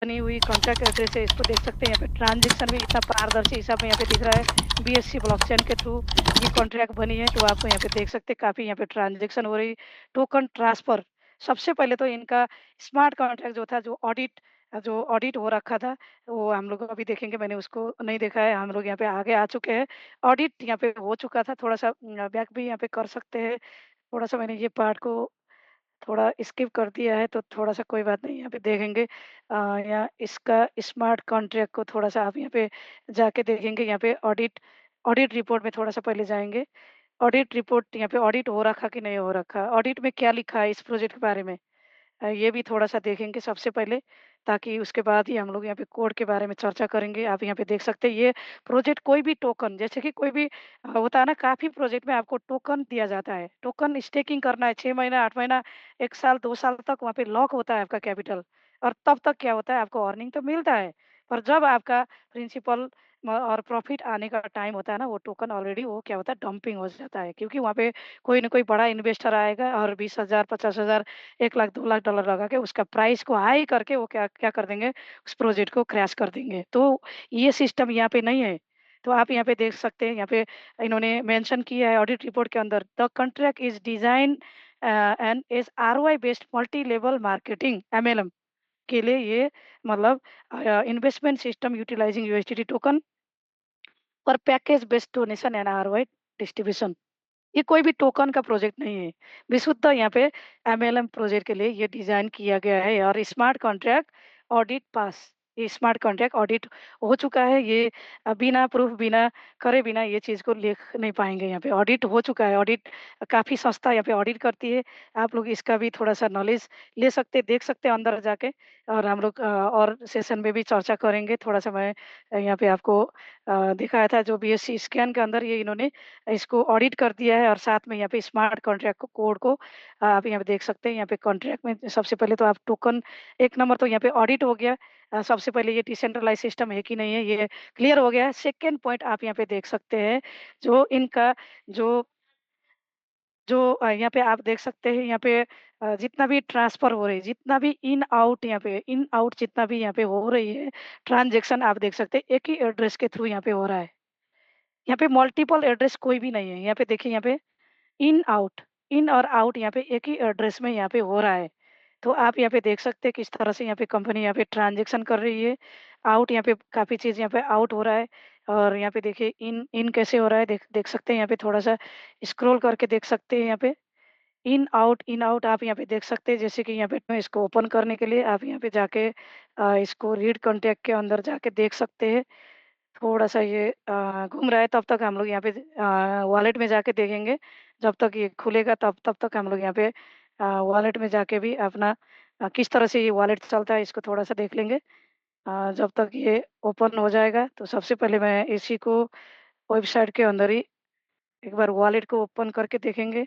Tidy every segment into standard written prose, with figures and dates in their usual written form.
बनी हुई contract address है, इसको देख सकते हैं यहाँ पे ट्रांज़ैक्शन भी इतना पारदर्शी हिसाब में यहाँ पे दिख रहा है। बीएससी ब्लॉकचेन के थ्रू ये कॉन्ट्रैक्ट बनी है, तो आपको यहाँ पे देख सकते हैं काफ़ी यहाँ पे ट्रांज़ैक्शन हो रही। टोकन ट्रांसफ़र, सबसे पहले तो इनका स्मार्ट कॉन्ट्रैक्ट जो था, जो ऑडिट हो रखा था, वो हम लोग अभी देखेंगे, मैंने उसको नहीं देखा है। हम लोग यहाँ पे आगे आ चुके हैं। ऑडिट यहाँ पे हो चुका था, थोड़ा-सा बैक भी यहाँ पे कर सकते हैं। थोड़ा-सा मैंने ये पार्ट को थोड़ा स्किप कर दिया है, तो थोड़ा-सा कोई बात नहीं, यहाँ पे देखेंगे। या इसका स्मार्ट कॉन्ट्रैक्ट को थोड़ा-सा आप यहाँ पे जाके देखेंगे, यहाँ पे ऑडिट ऑडिट रिपोर्ट में थोड़ा-सा पहले जाएँगे। ऑडिट रिपोर्ट यहाँ पे ऑडिट हो रखा कि नहीं हो रखा, ऑडिट में क्या लिखा है इस प्रोजेक्ट के बारे में। ये भी थोड़ा-सा देखेंगे सबसे पहले, ताकि उसके बाद ही हम लोग यहाँ पे कोड के बारे में चर्चा करेंगे। आप यहाँ पे देख सकते हैं, ये प्रोजेक्ट कोई भी टोकन, जैसे कि कोई भी होता है ना, काफ़ी प्रोजेक्ट में आपको टोकन दिया जाता है। टोकन स्टेकिंग करना है 6 महीना, 8 महीना, 1 साल, 2 साल तक वहाँ पे लॉक होता है आपका कैपिटल, और तब तक क्या होता है, आपको अर्निंग तो मिलता है। पर जब आपका प्रिंसिपल और प्रॉफिट आने का टाइम होता है ना, वो टोकन ऑलरेडी वो क्या होता है, डंपिंग हो जाता है। क्योंकि वहाँ पे कोई न कोई बड़ा इन्वेस्टर आएगा और 20,000, 50,000, 1 लाख, 2 लाख डॉलर लगा के उसका प्राइस को हाई करके वो क्या क्या कर देंगे, उस प्रोजेक्ट को क्रैश कर देंगे। तो ये सिस्टम यहाँ पे नहीं है। तो आप यहाँ पे देख सकते हैं, यहाँ पे इन्होंने मेंशन किया है ऑडिट रिपोर्ट के अंदर, the contract is design and is ROI based multi level marketing MLM के लिए ये, मतलब investment system utilising USDT token और package based donation and ROI distribution. ये कोई भी टोकन का प्रोजेक्ट नहीं है। विशुद्ध यहाँ पे एमएलएम प्रोजेक्ट के लिए ये डिज़ाइन किया गया है, और स्मार्ट कॉन्ट्रैक्ट ऑडिट पास। ये स्मार्ट कॉन्ट्रैक्ट ऑडिट हो चुका है। ये बिना प्रूफ, बिना करे बिना ये चीज़ को लिख नहीं पाएँगे यहाँ पे। ऑडिट हो चुका है। ऑडिट काफ़ी संस्था यहाँ पे ऑडिट करती है। आप लोग इसका भी थोड़ा-सा नॉलेज ले सकते हैं, देख सकते हैं अंदर जाके, और हम लोग और सेशन में भी चर्चा करेंगे। थोड़ा-सा मैं यहाँ पे आपको दिखाया था, जो बीएससी स्कैन के अंदर ये इन्होंने इसको ऑडिट कर दिया है, और साथ में यहाँ पे स्मार्ट कॉन्ट्रैक्ट को कोड को आप यहाँ पे देख सकते हैं। यहाँ पे कॉन्ट्रैक्ट में सबसे पहले तो आप टोकन, एक नंबर तो यहाँ पे ऑडिट हो गया। सबसे पहले ये डिसेंट्रलाइज सिस्टम है कि नहीं है, ये क्लियर हो गया है। सेकंड पॉइंट आप यहाँ पे देख सकते हैं, जो इनका जो जो यहाँ पे आप देख सकते हैं, यहाँ पे जितना भी ट्रांसफर हो रही है, जितना भी इन आउट जितना भी यहाँ पे हो रही है ट्रांजेक्शन, आप देख सकते हैं एक ही एड्रेस के थ्रू यहाँ पे हो रहा है। यहाँ पे मल्टीपल एड्रेस कोई भी नहीं है। यहाँ पे देखिए, यहाँ पे इन आउट, इन और आउट यहाँ पे एक ही एड्रेस में यहाँ पे हो रहा है। तो आप यहाँ पे देख सकते हैं किस तरह से यहाँ पे कंपनी यहाँ पे ट्रांज़ैक्शन कर रही है। आउट यहाँ पे काफ़ी चीज़ यहाँ पे आउट हो रहा है, और यहाँ पे देखिए इन इन कैसे हो रहा है, देख देख सकते हैं। यहाँ पे थोड़ा-सा स्क्रॉल करके देख सकते हैं, यहाँ पे इन आउट आप यहाँ पे देख सकते हैं। जैसे कि यहाँ पे मैं इसको ओपन करने के लिए आप यहाँ पे जाके इसको रीड कॉन्टैक्ट के अंदर जाके देख सकते हैं। थोड़ा-सा ये घूम रहा है, तब तक हम लोग यहाँ पे वॉलेट में जाके देखेंगे। जब तक ये खुलेगा, तब तब तक हम लोग यहाँ पे वॉलेट में जाके भी अपना किस तरह से ये वॉलेट चलता है, इसको थोड़ा-सा देख लेंगे। जब तक ये ओपन हो जाएगा, तो सबसे पहले मैं इसी को वेबसाइट के अंदर ही एक बार वॉलेट को ओपन करके देखेंगे,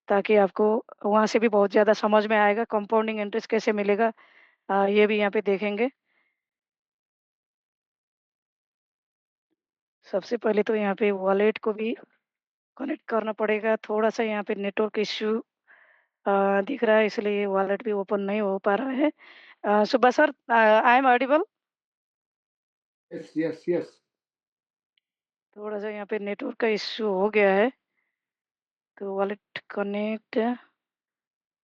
ताकि आपको वहाँ से भी बहुत ज़्यादा समझ में आएगा, कंपाउंडिंग इंटरेस्ट कैसे मिलेगा, ये भी यहाँ पे देखेंगे। सबसे पहले तो यहाँ पे वॉलेट को भी कनेक्ट करना पड़ेगा। थोड़ा-सा यहाँ पे नेटवर्क इश्यू दिख रहा है, इसलिए वॉलेट भी ओपन नहीं हो पा रहा है। सुबह sir, I am audible? Yes, yes, yes. थोड़ा-सा यहाँ पे नेटवर्क का इश्यू हो गया है, तो वॉलेट कनेक्ट,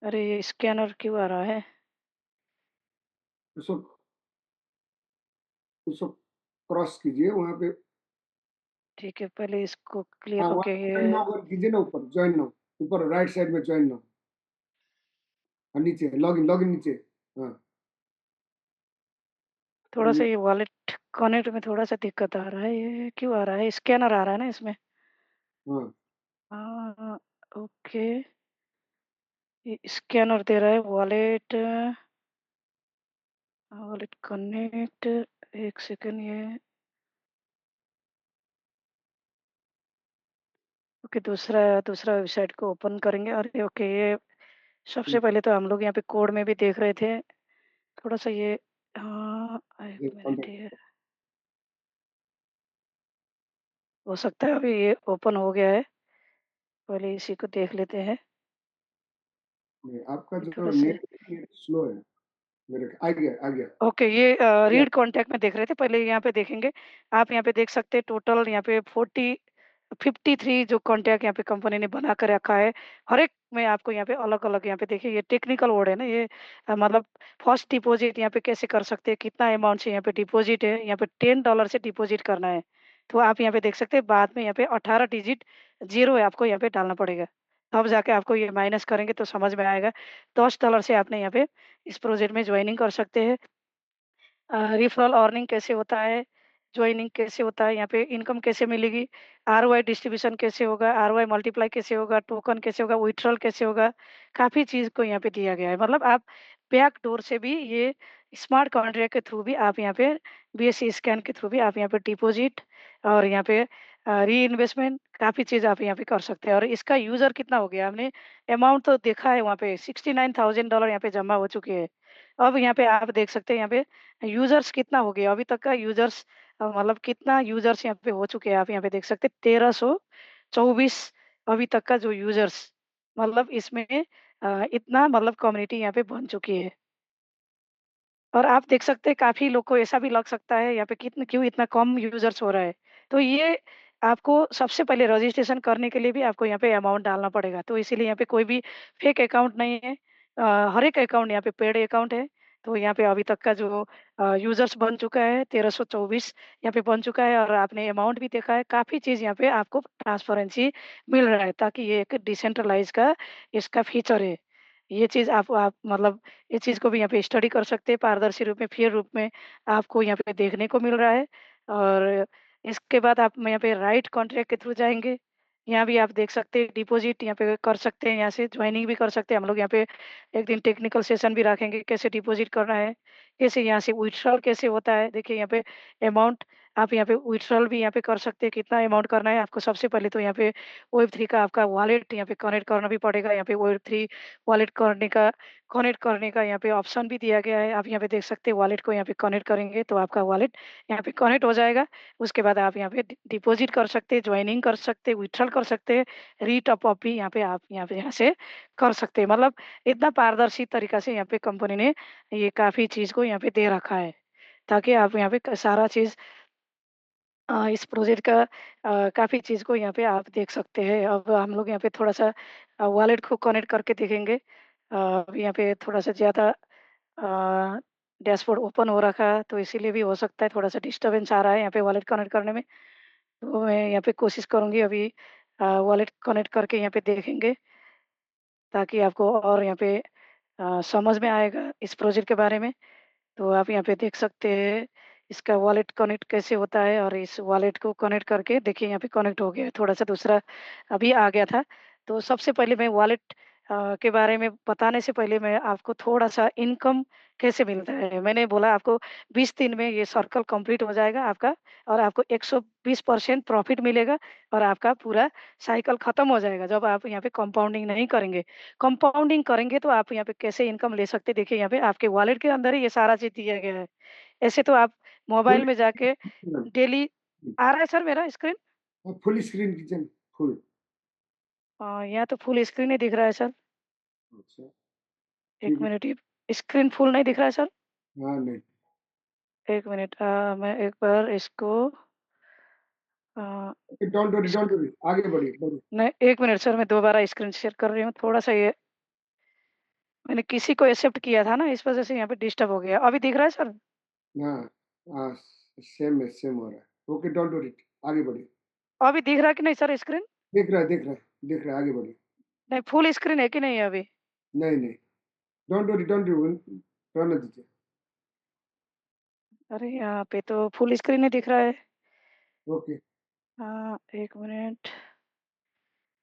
अरे ये स्कैनर क्यों आ रहा है? उसको उसको क्रॉस कीजिए वहाँ पे। ठीक है, पहले इसको क्लियर, हाँ, वहाँ ओके जॉइन ये नाउ कर कीजिए ना, ऊपर जॉइन नाउ, ऊपर राइट साइड में जॉइन नाउ। हाँ, नीचे लॉगिन नीचे। हाँ, और थोड़ा-सा ये वॉलेट कनेक्ट में थोड़ा-सा दिक्कत आ रहा है, ये क्यों आ रहा है? स्कैनर आ रहा है ना इसमें? हाँ, हाँ, ओके, ये स्कैनर दे रहा है। वॉलेट वॉलेट कनेक्ट, 1 सेकंड ये, ओके, दूसरा दूसरा वेबसाइट को ओपन करेंगे। अरे ओके, ये सबसे पहले तो हम लोग यहाँ पे कोड में भी देख रहे थे, थोड़ा-सा ये, हाँ, 1 एक मिनट, कॉन्टैक्ट। ये हो सकता है अभी ये ओपन हो गया है, पहले इसी को देख लेते हैं। में आपका ये जो थोड़ा-सा नेट स्लो है। मेरे आ गया, आ गया। ओके, ये या रीड कॉन्टैक्ट में देख रहे थे, पहले यहाँ पे देखेंगे। आप यहाँ पे देख सकते हैं टोटल यहाँ पे 53 जो कॉन्टैक्ट यहाँ पे कंपनी ने बना कर रखा है। हर एक में आपको यहाँ पे अलग-अलग यहाँ पे देखिए ये टेक्निकल वर्ड है ना ये, मतलब फर्स्ट डिपॉज़िट यहाँ पे कैसे कर सकते हैं, कितना अमाउंट से यहाँ पे डिपॉज़िट है, यहाँ पे $10 से डिपॉज़िट करना है। तो आप यहाँ पे देख सकते हैं बाद में यहाँ पे 18 डिजिट ज़ीरो है आपको यहाँ पे डालना पड़ेगा। तब जाके आपको ये माइनस करेंगे तो समझ में आएगा। $10 से आपने यहाँ पे इस प्रोजेक्ट में जॉइनिंग कर सकते हैं। रेफरल अर्निंग कैसे होता है, जॉइनिंग कैसे होता है, यहाँ पे इनकम कैसे मिलेगी, आरओआई डिस्ट्रीब्यूशन कैसे होगा, आरओआई मल्टीप्लाई कैसे होगा, टोकन कैसे होगा, विथड्रॉल कैसे होगा, काफ़ी चीज़ को यहाँ पे दिया गया है। मतलब आप बैक डोर से भी ये स्मार्ट कॉन्ट्रैक्ट के थ्रू भी आप यहाँ पे बीएससी स्कैन के थ्रू भी आप यहाँ पे डिपॉजिट और यहाँ पे री-इन्वेस्टमेंट काफ़ी चीज़ आप यहाँ पे कर सकते हैं। और इसका यूज़र कितना हो गया, हमने अमाउंट तो देखा है वहाँ पे $69,000 यहाँ पे जमा हो चुके हैं। अब यहाँ पे आप देख सकते हैं यहाँ पे यूज़र्स कितना हो गया, अभी तक का यूज़र्स मतलब कितना यूज़र्स यहाँ पे हो चुके हैं, आप यहाँ पे देख सकते हैं 1324 अभी तक का जो यूज़र्स, मतलब इसमें इतना मतलब कम्युनिटी यहाँ पे बन चुकी है। और आप देख सकते हैं काफ़ी लोग को ऐसा भी लग सकता है यहाँ पे कितने क्यों इतना कम यूज़र्स हो रहा है। तो ये आपको सबसे पहले रजिस्ट्रेशन करने के लिए भी आपको यहाँ पे अमाउंट डालना पड़ेगा। तो इसीलिए यहाँ पे कोई भी फेक अकाउंट नहीं है। हर एक अकाउंट यहाँ पे पेड अकाउंट है। तो यहाँ पे अभी तक का जो यूज़र्स बन चुका है 1324 यहाँ पे बन चुका है और आपने अमाउंट भी देखा है। काफ़ी चीज़ यहाँ पे आपको ट्रांसपेरेंसी मिल रहा है ताकि ये एक डिसेंट्रलाइज़ का इसका फीचर है। ये चीज़ आप मतलब इस चीज़ को भी यहाँ पे स्टडी कर सकते हैं, पारदर्शी रूप में, फेयर रूप में आपको यहाँ पे देखने को मिल रहा है। और इसके बाद आप यहाँ पे राइट कॉन्ट्रैक्ट के थ्रू जाएँगे। यहाँ भी आप देख सकते हैं डिपॉज़िट यहाँ पे कर सकते हैं, यहाँ से जॉइनिंग भी कर सकते हैं। हम लोग यहाँ पे एक दिन टेक्निकल सेशन भी रखेंगे, कैसे डिपॉज़िट करना है, कैसे यहाँ से विथड्रॉल कैसे होता है। देखिए यहाँ पे अमाउंट आप यहाँ पे विथड्रॉल भी यहाँ पे कर सकते हैं, कितना अमाउंट करना है आपको सबसे पहले तो यहाँ पे वेब3 का आपका वॉलेट यहाँ पे कनेक्ट करना भी पड़ेगा। यहाँ पे वेब3 वॉलेट कनेक्ट करने का यहाँ पे ऑप्शन भी दिया गया है। आप यहाँ पे देख सकते हैं वॉलेट को यहाँ पे कनेक्ट करेंगे तो आपका वॉलेट यहाँ पे कनेक्ट हो जाएगा। उसके बाद आप यहाँ पे डिपॉजिट कर सकते हैं, जॉइनिंग कर सकते हैं, विथड्रॉल कर सकते हैं, रीटॉप अप भी यहाँ पे आप यहाँ से कर सकते हैं। मतलब इतना पारदर्शी तरीका से यहाँ पे कंपनी ने ये काफ़ी चीज़ को यहाँ पे दे रखा है, ताकि आप यहाँ पे सारा चीज़ इस प्रोजेक्ट का काफ़ी चीज़ को यहाँ पे आप देख सकते हैं। अब हम लोग यहाँ पे थोड़ा-सा वॉलेट को कनेक्ट करके देखेंगे। यहाँ पे थोड़ा-सा ज़्यादा अ, डैशबोर्ड ओपन हो रखा है, तो इसीलिए भी हो सकता है थोड़ा-सा डिस्टर्बेंस आ रहा है यहाँ पे वॉलेट कनेक्ट करने में। तो मैं यहाँ पे कोशिश करूँगी अभी वॉलेट कनेक्ट करके यहाँ पे देखेंगे, ताकि आपको और यहाँ पे समझ में आएगा इस प्रोजेक्ट के बारे में। तो आप यहाँ पे देख सकते हैं इसका वॉलेट कनेक्ट कैसे होता है और इस वॉलेट को कनेक्ट करके देखिए यहाँ पे कनेक्ट हो गया है। थोड़ा-सा दूसरा अभी आ गया था। तो सबसे पहले मैं वॉलेट के बारे में बताने से पहले मैं आपको थोड़ा-सा इनकम कैसे मिलता है, मैंने बोला आपको 20 दिन में ये सर्कल कंप्लीट हो जाएगा आपका और आपको 120% प्रॉफ़िट मिलेगा और आपका पूरा साइकिल खत्म हो जाएगा जब आप यहाँ पे कंपाउंडिंग नहीं करेंगे। कंपाउंडिंग करेंगे तो आप यहाँ पे कैसे इनकम ले सकते हैं, देखिए यहाँ पे आपके वॉलेट के अंदर ही ये सारा चीज़ दिया गया है। ऐसे तो आप फुल मोबाइल में जाके डेली आ रहा है सर मेरा screen? Full screen kitchen full. यहाँ तो फुल स्क्रीन ही दिख रहा है सर। अच्छा, 1 ठीक है। मिनट ये स्क्रीन फुल नहीं दिख रहा है सर? हाँ, नहीं। 1 मिनट मैं एक बार इसको अ, इस डोंट वरी, आगे बढ़िए, बढ़िए। नहीं 1 मिनट सर मैं दोबारा स्क्रीन शेयर कर रही हूँ। थोड़ा-सा ये मैंने किसी को एक्सेप्ट किया था ना इस वज़ह से यहाँ पे डिस्टर्ब हो गया। अभी दिख रहा है सर? हाँ, हाँ, सेम हो रहा है। ओके, डोंट वरी, आगे बढ़िए। अभी दिख रहा है कि नहीं सर स्क्रीन? दिख रहा है, दिख रहा है, दिख रहा है, आगे बढ़िए। नहीं फुल स्क्रीन है कि नहीं है अभी? नहीं, नहीं, डोंट वरी, रहने दीजिए। अरे यहाँ पे तो फुल स्क्रीन ही दिख रहा है। Okay, 1 minute.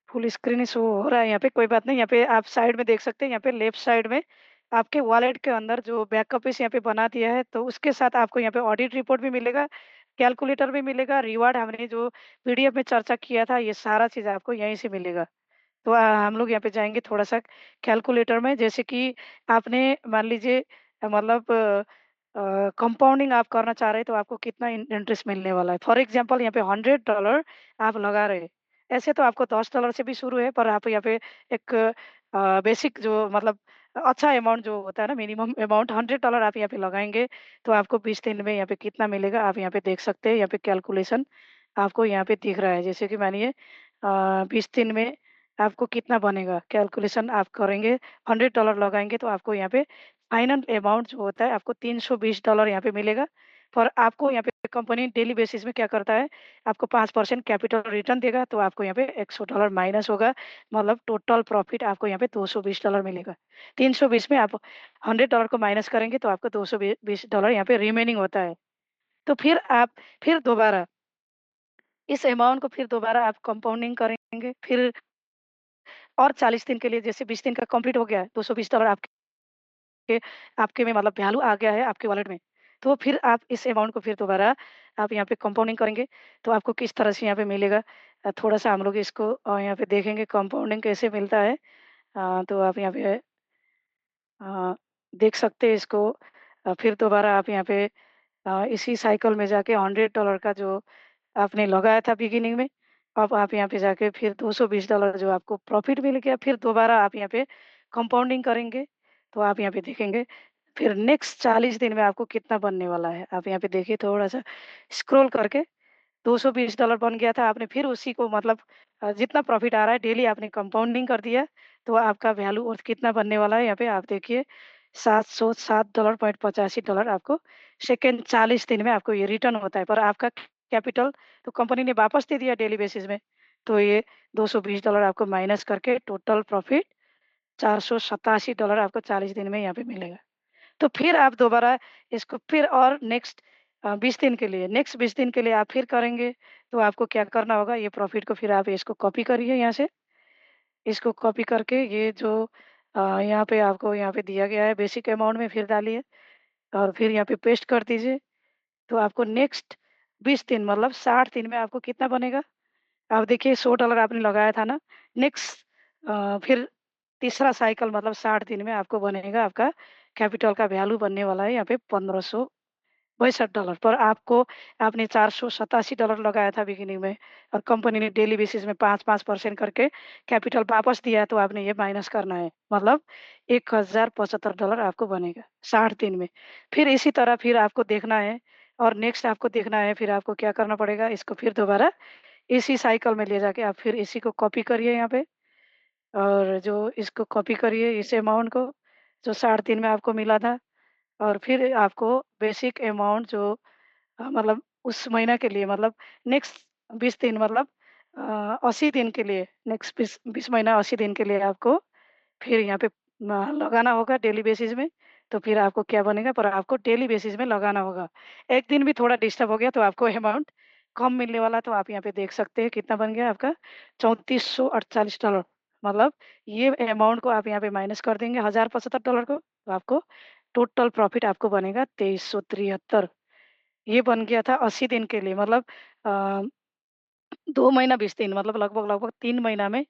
फुल स्क्रीन ही शो हो रहा है यहाँ पे, कोई बात नहीं। यहाँ पे आप साइड में देख सकते हैं, यहाँ पे लेफ्ट साइड में आपके वॉलेट के अंदर जो बैकअप इस यहाँ पे बना दिया है, तो उसके साथ आपको यहाँ पे ऑडिट रिपोर्ट भी मिलेगा, कैलकुलेटर भी मिलेगा, रिवार्ड हमने जो पीडीएफ में चर्चा किया था, ये सारा चीज़ आपको यहीं से मिलेगा। तो हम लोग यहाँ पे जाएँगे थोड़ा-सा कैलकुलेटर में, जैसे कि आपने मान लीजिए मतलब कंपाउंडिंग आप करना चाह रहे हैं, तो आपको कितना इंटरेस्ट मिलने वाला है। फॉर एग्ज़ाम्पल यहाँ पे $100 आप लगा रहे हैं। ऐसे तो आपको $10 से भी शुरू है, पर आप यहाँ पे एक बेसिक जो मतलब अच्छा अमाउंट जो होता है ना, मिनिमम अमाउंट $100 आप यहाँ पे लगाएँगे, तो आपको 20 दिन में यहाँ पे कितना मिलेगा, आप यहाँ पे देख सकते हैं। यहाँ पे कैलकुलेशन आपको यहाँ पे दिख रहा है। जैसे कि मानिए 20 दिन में आपको कितना बनेगा, कैलकुलेशन आप करेंगे, $100 लगाएँगे तो आपको यहाँ पे फाइनल अमाउंट जो होता है आपको $320 यहाँ पे मिलेगा। पर आपको यहाँ पे कंपनी डेली बेसिस में क्या करता है, आपको 5% कैपिटल रिटर्न देगा, तो आपको यहाँ पे $100 माइनस होगा, मतलब टोटल प्रॉफिट आपको यहाँ पे $220 मिलेगा। 320 में आप $100 को माइनस करेंगे तो आपको $220 यहाँ पे रिमेनिंग होता है। तो फिर आप फिर दोबारा इस अमाउंट को फिर दोबारा आप कंपाउंडिंग करेंगे, फिर और 40 दिन के लिए, जैसे 20 दिन का कंप्लीट हो गया है, $220 आपके आपके में मतलब वैल्यू आ गया है आपके वॉलेट में। तो फिर आप इस अमाउंट को फिर दोबारा आप यहाँ पे कंपाउंडिंग करेंगे, तो आपको किस तरह से यहाँ पे मिलेगा। थोड़ा-सा हम लोग इसको यहाँ पे देखेंगे कंपाउंडिंग कैसे मिलता है। तो आप यहाँ पे अ, देख सकते हैं इसको। फिर दोबारा आप यहाँ पे इसी साइकिल में जाके $100 का जो आपने लगाया था बिगिनिंग में, अब आप यहाँ पे जाके फिर $220 जो आपको प्रॉफ़िट मिल गया, फिर दोबारा आप यहाँ पे कंपाउंडिंग करेंगे, तो आप यहाँ पे देखेंगे, फिर नेक्स्ट 40 दिन में आपको कितना बनने वाला है। आप यहाँ पे देखिए थोड़ा-सा स्क्रॉल करके $220 बन गया था, आपने फिर उसी को मतलब जितना प्रॉफ़िट आ रहा है डेली आपने कंपाउंडिंग कर दिया, तो आपका वैल्यू और कितना बनने वाला है यहाँ पे आप देखिए $707.85 आपको सेकंड 40 दिन में आपको ये रिटर्न होता है। पर आपका कैपिटल तो कंपनी ने वापस दे दिया डेली बेसिस में, तो ये $220 आपको माइनस करके टोटल प्रॉफ़िट $487 आपको 40 दिन में यहाँ पे मिलेगा। तो फिर आप दोबारा इसको फिर और नेक्स्ट 20 दिन के लिए, नेक्स्ट 20 दिन के लिए आप फिर करेंगे, तो आपको क्या करना होगा, ये प्रॉफ़िट को फिर आप इसको कॉपी करिए यहाँ से, इसको कॉपी करके ये जो यहाँ पे आपको यहाँ पे दिया गया है बेसिक अमाउंट में फिर डालिए और फिर यहाँ पे पेस्ट कर दीजिए। तो आपको नेक्स्ट 20 दिन मतलब 60 दिन में आपको कितना बनेगा? अब देखिए $100 आपने लगाया था ना, नेक्स्ट फिर तीसरा साइकिल मतलब 60 दिन में आपको बनेगा, आपका कैपिटल का वैल्यू बनने वाला है यहाँ पे $1562 पर आपको आपने $487 लगाया था बिगिनिंग में और कंपनी ने डेली बेसिस में 5-5% करके कैपिटल वापस दिया है, तो आपने ये माइनस करना है। मतलब $1075 आपको बनेगा 60 दिन में। फिर इसी तरह फिर आपको देखना है और नेक्स्ट आपको देखना है, फिर आपको क्या करना पड़ेगा, इसको फिर दोबारा इसी साइकिल में ले जाके आप फिर इसी को कॉपी करिए यहाँ पे और जो इसको कॉपी करिए इस अमाउंट को, जो 60 दिन में आपको मिला था और फिर आपको बेसिक अमाउंट जो मतलब उस महीना के लिए मतलब नेक्स्ट 20 दिन मतलब 80 दिन के लिए, नेक्स्ट 20 महीना 80 दिन के लिए आपको फिर यहाँ पे लगाना होगा डेली बेसिस में, तो फिर आपको क्या बनेगा, पर आपको डेली बेसिस में लगाना होगा। एक दिन भी थोड़ा डिस्टर्ब हो गया तो आपको अमाउंट कम मिलने वाला, तो आप यहाँ पे देख सकते हैं कितना बन गया आपका $3448। मतलब ये अमाउंट को आप यहाँ पे माइनस कर देंगे $1075 को, तो आपको टोटल प्रॉफिट आपको बनेगा 2373। ये बन गया था 80 दिन के लिए मतलब अ, 2 महीना 20 दिन मतलब लगभग-लगभग 3 महीना में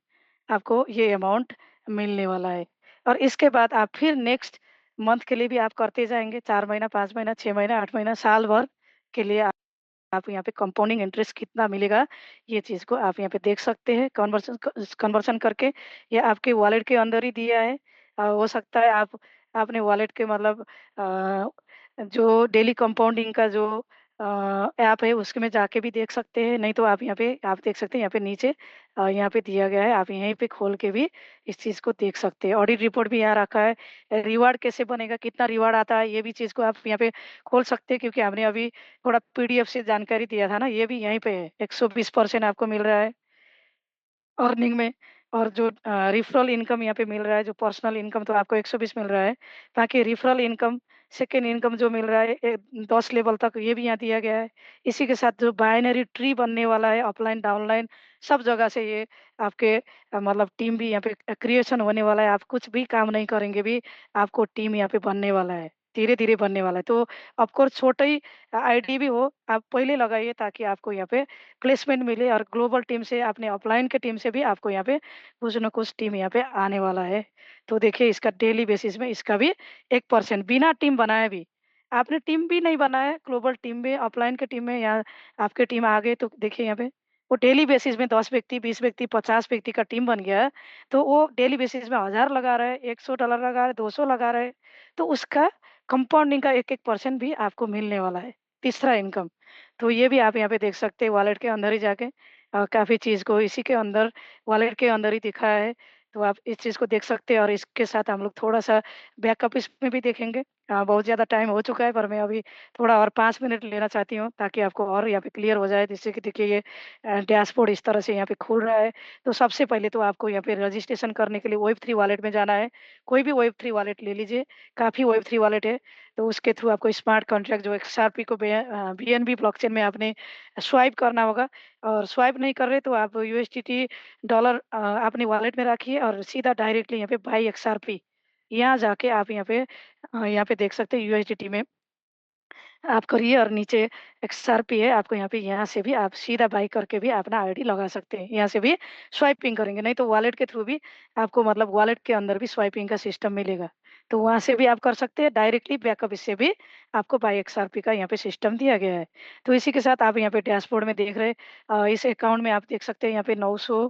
आपको ये अमाउंट मिलने वाला है। और इसके बाद आप फिर नेक्स्ट मंथ के लिए भी आप करते जाएँगे, 4 महीना, 5 महीना, 6 महीना, 8 महीना, साल भर के लिए आप यहाँ पे कंपाउंडिंग इंटरेस्ट कितना मिलेगा, ये चीज़ को आप यहाँ पे देख सकते हैं कन्वर्शन करके। ये आपके वॉलेट के अंदर ही दिया है। हो सकता है आप आपने वॉलेट के मतलब जो डेली कंपाउंडिंग का जो ऐप है उसमें जाके भी देख सकते हैं, नहीं तो आप यहाँ पे आप देख सकते हैं यहाँ पे नीचे यहाँ पे दिया गया है, आप यहीं पे खोल के भी इस चीज़ को देख सकते हैं। ऑडिट रिपोर्ट भी यहाँ रखा है। रिवार्ड कैसे बनेगा, कितना रिवार्ड आता है, ये भी चीज़ को आप यहाँ पे खोल सकते हैं क्योंकि हमने अभी थोड़ा पीडीएफ से जानकारी दिया था ना, ये भी यहीं पे है। 120% आपको मिल रहा है अर्निंग में और जो रेफरल इनकम यहाँ पे मिल रहा है, जो पर्सनल इनकम तो आपको 120 मिल रहा है। बाकी रेफरल इनकम, सेकंड इनकम जो मिल रहा है 10 लेवल तक ये भी यहाँ दिया गया है। इसी के साथ जो बाइनरी ट्री बनने वाला है ऑफलाइन, डाउनलाइन सब जगह से ये आपके मतलब टीम भी यहाँ पे क्रिएशन होने वाला है। आप कुछ भी काम नहीं करेंगे भी आपको टीम यहाँ पे बनने वाला है। धीरे-धीरे बनने वाला है। तो ऑफ कोर्स छोटा ही आईडी भी हो, आप पहले लगाइए ताकि आपको यहाँ पे प्लेसमेंट मिले और ग्लोबल टीम से अपने ऑफलाइन के टीम से भी आपको यहाँ पे कुछ न कुछ टीम यहाँ पे आने वाला है। तो देखिए इसका डेली बेसिस में इसका भी 1% बिना टीम बनाए भी, आपने टीम भी नहीं बनाया, ग्लोबल टीम में ऑफलाइन के टीम में यहाँ आपके टीम आ गए तो देखिए यहाँ पे वो डेली बेसिस में 10 व्यक्ति, 20 व्यक्ति, 50 व्यक्ति का टीम बन गया है, तो वो डेली बेसिस में 1000 लगा रहा है, $100 लगा रहा है, 200 लगा रहा है, तो उसका कंपाउंडिंग का 1-1% भी आपको मिलने वाला है, तीसरा इनकम। तो ये भी आप यहाँ पे देख सकते हैं वॉलेट के अंदर ही जाके काफ़ी चीज़ को इसी के अंदर वॉलेट के अंदर ही दिखा है, तो आप इस चीज़ को देख सकते हैं और इसके साथ हम लोग थोड़ा-सा बैकअप इसमें भी देखेंगे। बहुत ज़्यादा टाइम हो चुका है पर मैं अभी थोड़ा और 5 मिनट लेना चाहती हूँ ताकि आपको और यहाँ पे क्लियर हो जाए जिससे कि देखिए ये डैशबोर्ड इस तरह से यहाँ पे खुल रहा है। तो सबसे पहले तो आपको यहाँ पे रजिस्ट्रेशन करने के लिए वेब 3 वॉलेट में जाना है। कोई भी वेब 3 वॉलेट ले लीजिए, काफ़ी वेब 3 वॉलेट है। तो उसके थ्रू आपको स्मार्ट कॉन्ट्रैक्ट जो एक्सआरपी को बीएनबी ब्लॉकचेन में आपने स्वाइप करना होगा और स्वाइप नहीं कर रहे तो आप यूएसडीटी डॉलर अपने वॉलेट में रखिए और सीधा डायरेक्टली यहाँ पे बाय एक्सआरपी यहाँ जाके आप यहाँ पे देख सकते हैं यूएसडीटी में आप करिए और नीचे एक्सआरपी है, आपको यहाँ से भी आप सीधा बाय करके भी अपना आईडी लगा सकते हैं। यहाँ से भी स्वाइपिंग करेंगे, नहीं तो वॉलेट के थ्रू भी आपको मतलब वॉलेट के अंदर भी स्वाइपिंग का सिस्टम मिलेगा। तो वहाँ से भी आप कर सकते हैं, डायरेक्टली बैकअप इससे भी आपको बाय एक्सआरपी का यहाँ पे सिस्टम दिया गया है। तो इसी के साथ आप यहाँ पे डैशबोर्ड में देख रहे हैं इस अकाउंट में आप देख सकते हैं यहाँ पे 900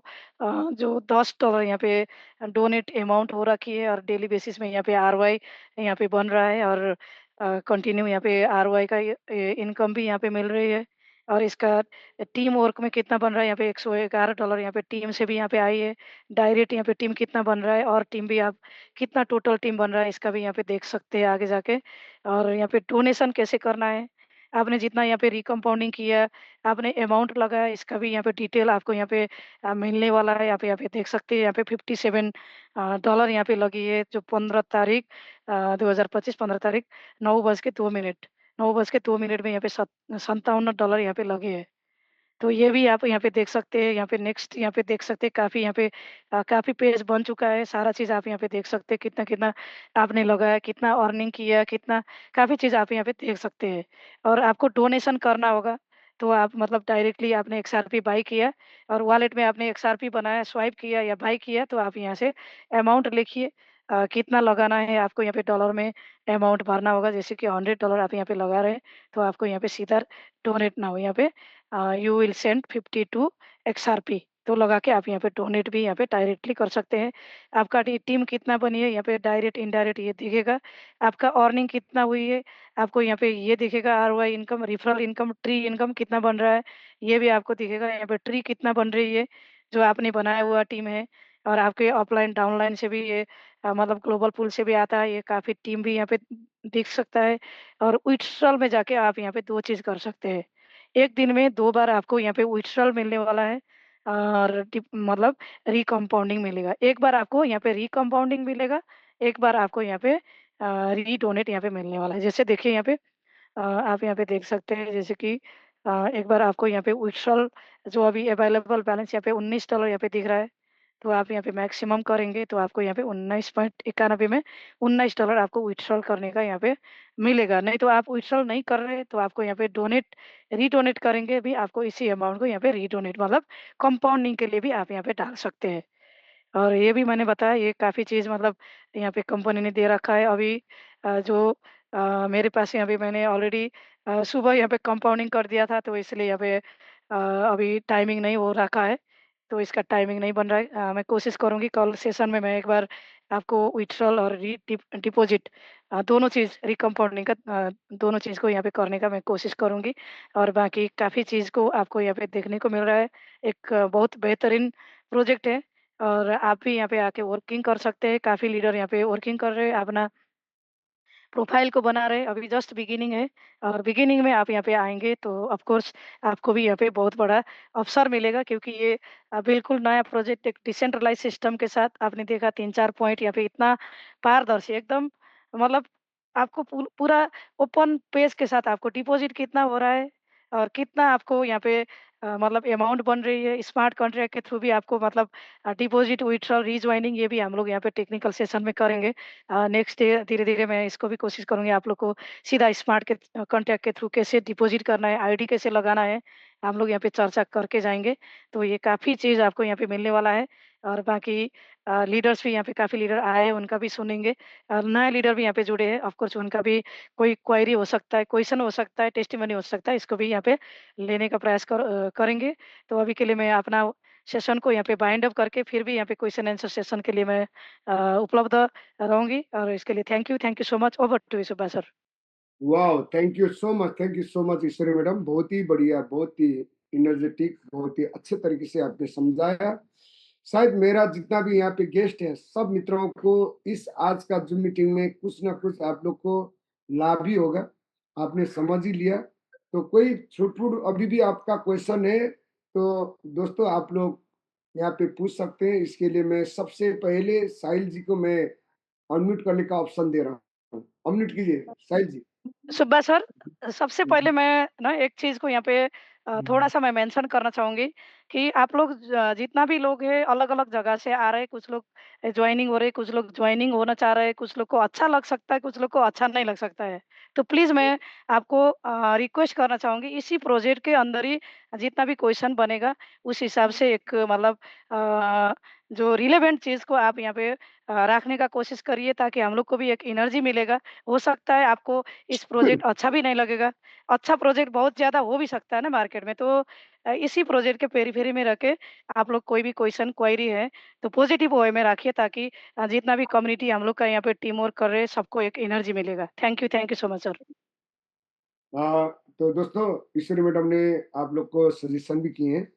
जो $10 यहाँ पे डोनेट अमाउंट हो रखी है और डेली बेसिस में यहाँ पे आरवाई यहाँ पे बन रहा है और कंटिन्यू यहाँ पे आरओआई का ये इनकम भी यहाँ पे मिल रही है और इसका टीम वर्क में कितना बन रहा है यहाँ पे $111 यहाँ पे टीम से भी यहाँ पे आई है। डायरेक्ट यहाँ पे टीम कितना बन रहा है और टीम भी आप कितना टोटल टीम बन रहा है इसका भी यहाँ पे देख सकते हैं आगे जाके। और यहाँ पे डोनेशन कैसे करना है, आपने जितना यहाँ पे रिकम्पाउंडिंग किया, आपने अमाउंट लगाया इसका भी यहाँ पे डिटेल आपको यहाँ पे मिलने वाला है। यहाँ पे देख सकते हैं यहाँ पे 57 डॉलर यहाँ पे लगी है जो 15 तारीख 2025 15 तारीख 9:02 9:02 में यहाँ पे $57 यहाँ पे लगे हैं। तो ये भी आप यहाँ पे देख सकते हैं, यहाँ पे नेक्स्ट यहाँ पे देख सकते हैं काफ़ी यहाँ पे काफ़ी पेज बन चुका है, सारा चीज़ आप यहाँ पे देख सकते हैं कितना-कितना आपने लगाया, कितना अर्निंग किया, कितना काफ़ी चीज़ आप यहाँ पे देख सकते हैं। और आपको डोनेशन करना होगा, तो आप मतलब डायरेक्टली आपने एक्सआरपी बाय किया और वॉलेट में आपने एक्सआरपी बनाया, स्वाइप किया या बाय किया तो आप यहाँ से अमाउंट लिखिए कितना लगाना है आपको यहाँ पे डॉलर में अमाउंट भरना होगा जैसे कि $100 आप यहाँ पे लगा रहे हैं, तो आपको यहाँ पे सीधा डोनेट नाउ यहाँ पे यू विल सेंड 52 एक्सआरपी तो लगा के आप यहाँ पे डोनेट भी यहाँ पे डायरेक्टली कर सकते हैं। आपका टीम कितना बनी है यहाँ पे डायरेक्ट इनडायरेक्ट ये दिखेगा। आपका अर्निंग कितना हुई है आपको यहाँ पे ये दिखेगा। ROI income, referral income, tree income कितना बन रहा है ये भी आपको दिखेगा। यहाँ पे ट्री कितना बन रही है जो आपने बनाया हुआ टीम है और आपके ऑफलाइन डाउनलाइन से भी ये मतलब ग्लोबल पूल से भी आता है। ये काफ़ी टीम भी यहाँ पे दिख सकता है और विथड्रॉल में जाके आप यहाँ पे 2 चीज़ कर सकते हैं। एक दिन में 2 बार आपको यहाँ पे विथड्रॉल मिलने वाला है और मतलब रिकम्पाउंडिंग मिलेगा। एक बार आपको यहाँ पे रिकम्पाउंडिंग मिलेगा, एक बार आपको यहाँ पे रीडोनेट यहाँ पे मिलने वाला है। जैसे देखिए यहाँ पे आप यहाँ पे देख सकते हैं जैसे कि एक बार आपको यहाँ पे विथड्रॉल जो अभी अवेलेबल बैलेंस यहाँ पे $19 यहाँ पे दिख रहा है। तो आप यहाँ पे मैक्सिमम करेंगे तो आपको यहाँ पे 19.91 में $19 आपको विथड्रॉल करने का यहाँ पे मिलेगा। नहीं तो आप विथड्रॉल नहीं कर रहे तो आपको यहाँ पे रीडोनेट करेंगे भी आपको इसी अमाउंट को यहाँ पे रीडोनेट मतलब कंपाउंडिंग के लिए भी आप यहाँ पे डाल सकते हैं। और ये भी मैंने बताया ये काफ़ी चीज़ मतलब यहाँ पे कंपनी ने दे रखा है अभी जो मेरे पास यहाँ पे मैंने ऑलरेडी सुबह यहाँ पे कंपाउंडिंग कर दिया था तो इसलिए यहाँ पे अभी टाइमिंग नहीं हो रखा है। तो इसका टाइमिंग नहीं बन रहा है। मैं कोशिश करूँगी कल सेशन में मैं एक बार आपको विथड्रॉल और डिपॉज़िट दोनों चीज़ रिकम्पाउंडिंग का दोनों चीज़ को यहाँ पे करने का मैं कोशिश करूँगी और बाकी काफ़ी चीज़ को आपको यहाँ पे देखने को मिल रहा है। एक बहुत बेहतरीन प्रोजेक्ट है और आप भी यहाँ पे आके वर्किंग कर सकते हैं। काफ़ी लीडर यहाँ पे वर्किंग कर रहे हैं अपना प्रोफाइल को बना रहे हैं, अभी जस्ट बिगिनिंग है और बिगिनिंग में आप यहाँ पे आएँगे तो ऑफ़ कोर्स आपको भी यहाँ पे बहुत बड़ा अवसर मिलेगा क्योंकि ये बिल्कुल नया प्रोजेक्ट एक डिसेंट्रलाइज़ सिस्टम के साथ आपने देखा 3-4 पॉइंट यहाँ पे इतना पारदर्शी एकदम मतलब आपको पूरा ओपन पेज के साथ आपको डिपॉज़िट कितना हो रहा है और कितना आपको यहाँ पे मतलब अमाउंट बन रही है। स्मार्ट कॉन्ट्रैक्ट के थ्रू भी आपको मतलब डिपॉज़िट, विथड्रॉल, रीजॉइनिंग ये भी हम लोग यहाँ पे टेक्निकल सेशन में करेंगे। नेक्स्ट डे धीरे-धीरे मैं इसको भी कोशिश करूँगी आप लोग को सीधा स्मार्ट के कॉन्टैक्ट के थ्रू कैसे डिपॉज़िट करना है, आईडी कैसे लगाना है, हम लोग यहाँ पे चर्चा करके जाएँगे। तो ये काफ़ी चीज़ आपको यहाँ पे मिलने वाला है और बाकी लीडर्स भी यहाँ पे काफ़ी लीडर आए हैं, उनका भी सुनेंगे। नए लीडर भी यहाँ पे जुड़े हैं, ऑफ कोर्स उनका भी कोई क्वेरी हो सकता है, क्वेश्चन हो सकता है, टेस्टिमनी हो सकता है, इसको भी यहाँ पे लेने का प्रयास करेंगे। तो अभी के लिए मैं अपना सेशन को यहाँ पे बाइंड अप करके फिर भी यहाँ पे क्वेश्चन आंसर सेशन के लिए मैं उपलब्ध रहूँगी, और इसके लिए thank you so much. Over to you Subba sir. Wow! Thank you so much Ishwari madam. बहुत ही बढ़िया, बहुत ही एनर्जेटिक, बहुत ही अच्छे तरीके से आपने समझाया। शायद मेरा जितना भी यहाँ पे गेस्ट है, सब मित्रों को इस आज का ज़ूम मीटिंग में कुछ ना कुछ आप लोग को लाभ ही होगा। आपने समझ ही लिया। तो कोई छूट-फूट अभी भी आपका क्वेश्चन है, तो दोस्तों आप लोग यहाँ पे पूछ सकते हैं। इसके लिए मैं सबसे पहले साहिल जी को मैं अनम्यूट करने का ऑप्शन दे रहा हूँ। अनम्यूट कीजिए, साहिल जी। सुब्बा सर, सबसे पहले मैं ना एक चीज़ को यहाँ पे थोड़ा-सा मैं मेंशन करना चाहूँगी कि आप लोग जितना भी लोग हैं अलग-अलग जगह से आ रहे हैं, कुछ लोग जॉइनिंग हो रहे हैं, कुछ लोग जॉइनिंग होना चाह रहे हैं, कुछ लोग को अच्छा लग सकता है, कुछ लोग को अच्छा नहीं लग सकता है। तो प्लीज़ मैं आपको रिक्वेस्ट करना चाहूँगी, इसी प्रोजेक्ट के अंदर ही जितना भी क्वेश्चन बनेगा उस हिसाब से एक मतलब जो रिलेवेंट चीज़ को आप यहाँ पे रखने का कोशिश करिए, ताकि हम लोग को भी एक एनर्जी मिलेगा। हो सकता है आपको इस प्रोजेक्ट अच्छा भी नहीं लगेगा। अच्छा प्रोजेक्ट बहुत ज़्यादा हो भी सकता है ना मार्केट में, तो इसी प्रोजेक्ट के पेरीफेरी में रख के आप लोग कोई भी क्वेश्चन क्वेरी है, तो पॉजिटिव वे में रखिए, ताकि जितना भी कम्युनिटी हम लोग का यहाँ पे टीम वर्क कर रहे हैं, सबको एक एनर्जी मिलेगा। Thank you so much sir. तो दोस्तों ईश्वरी मैडम ने आप लोग को सजेशन भी किए हैं।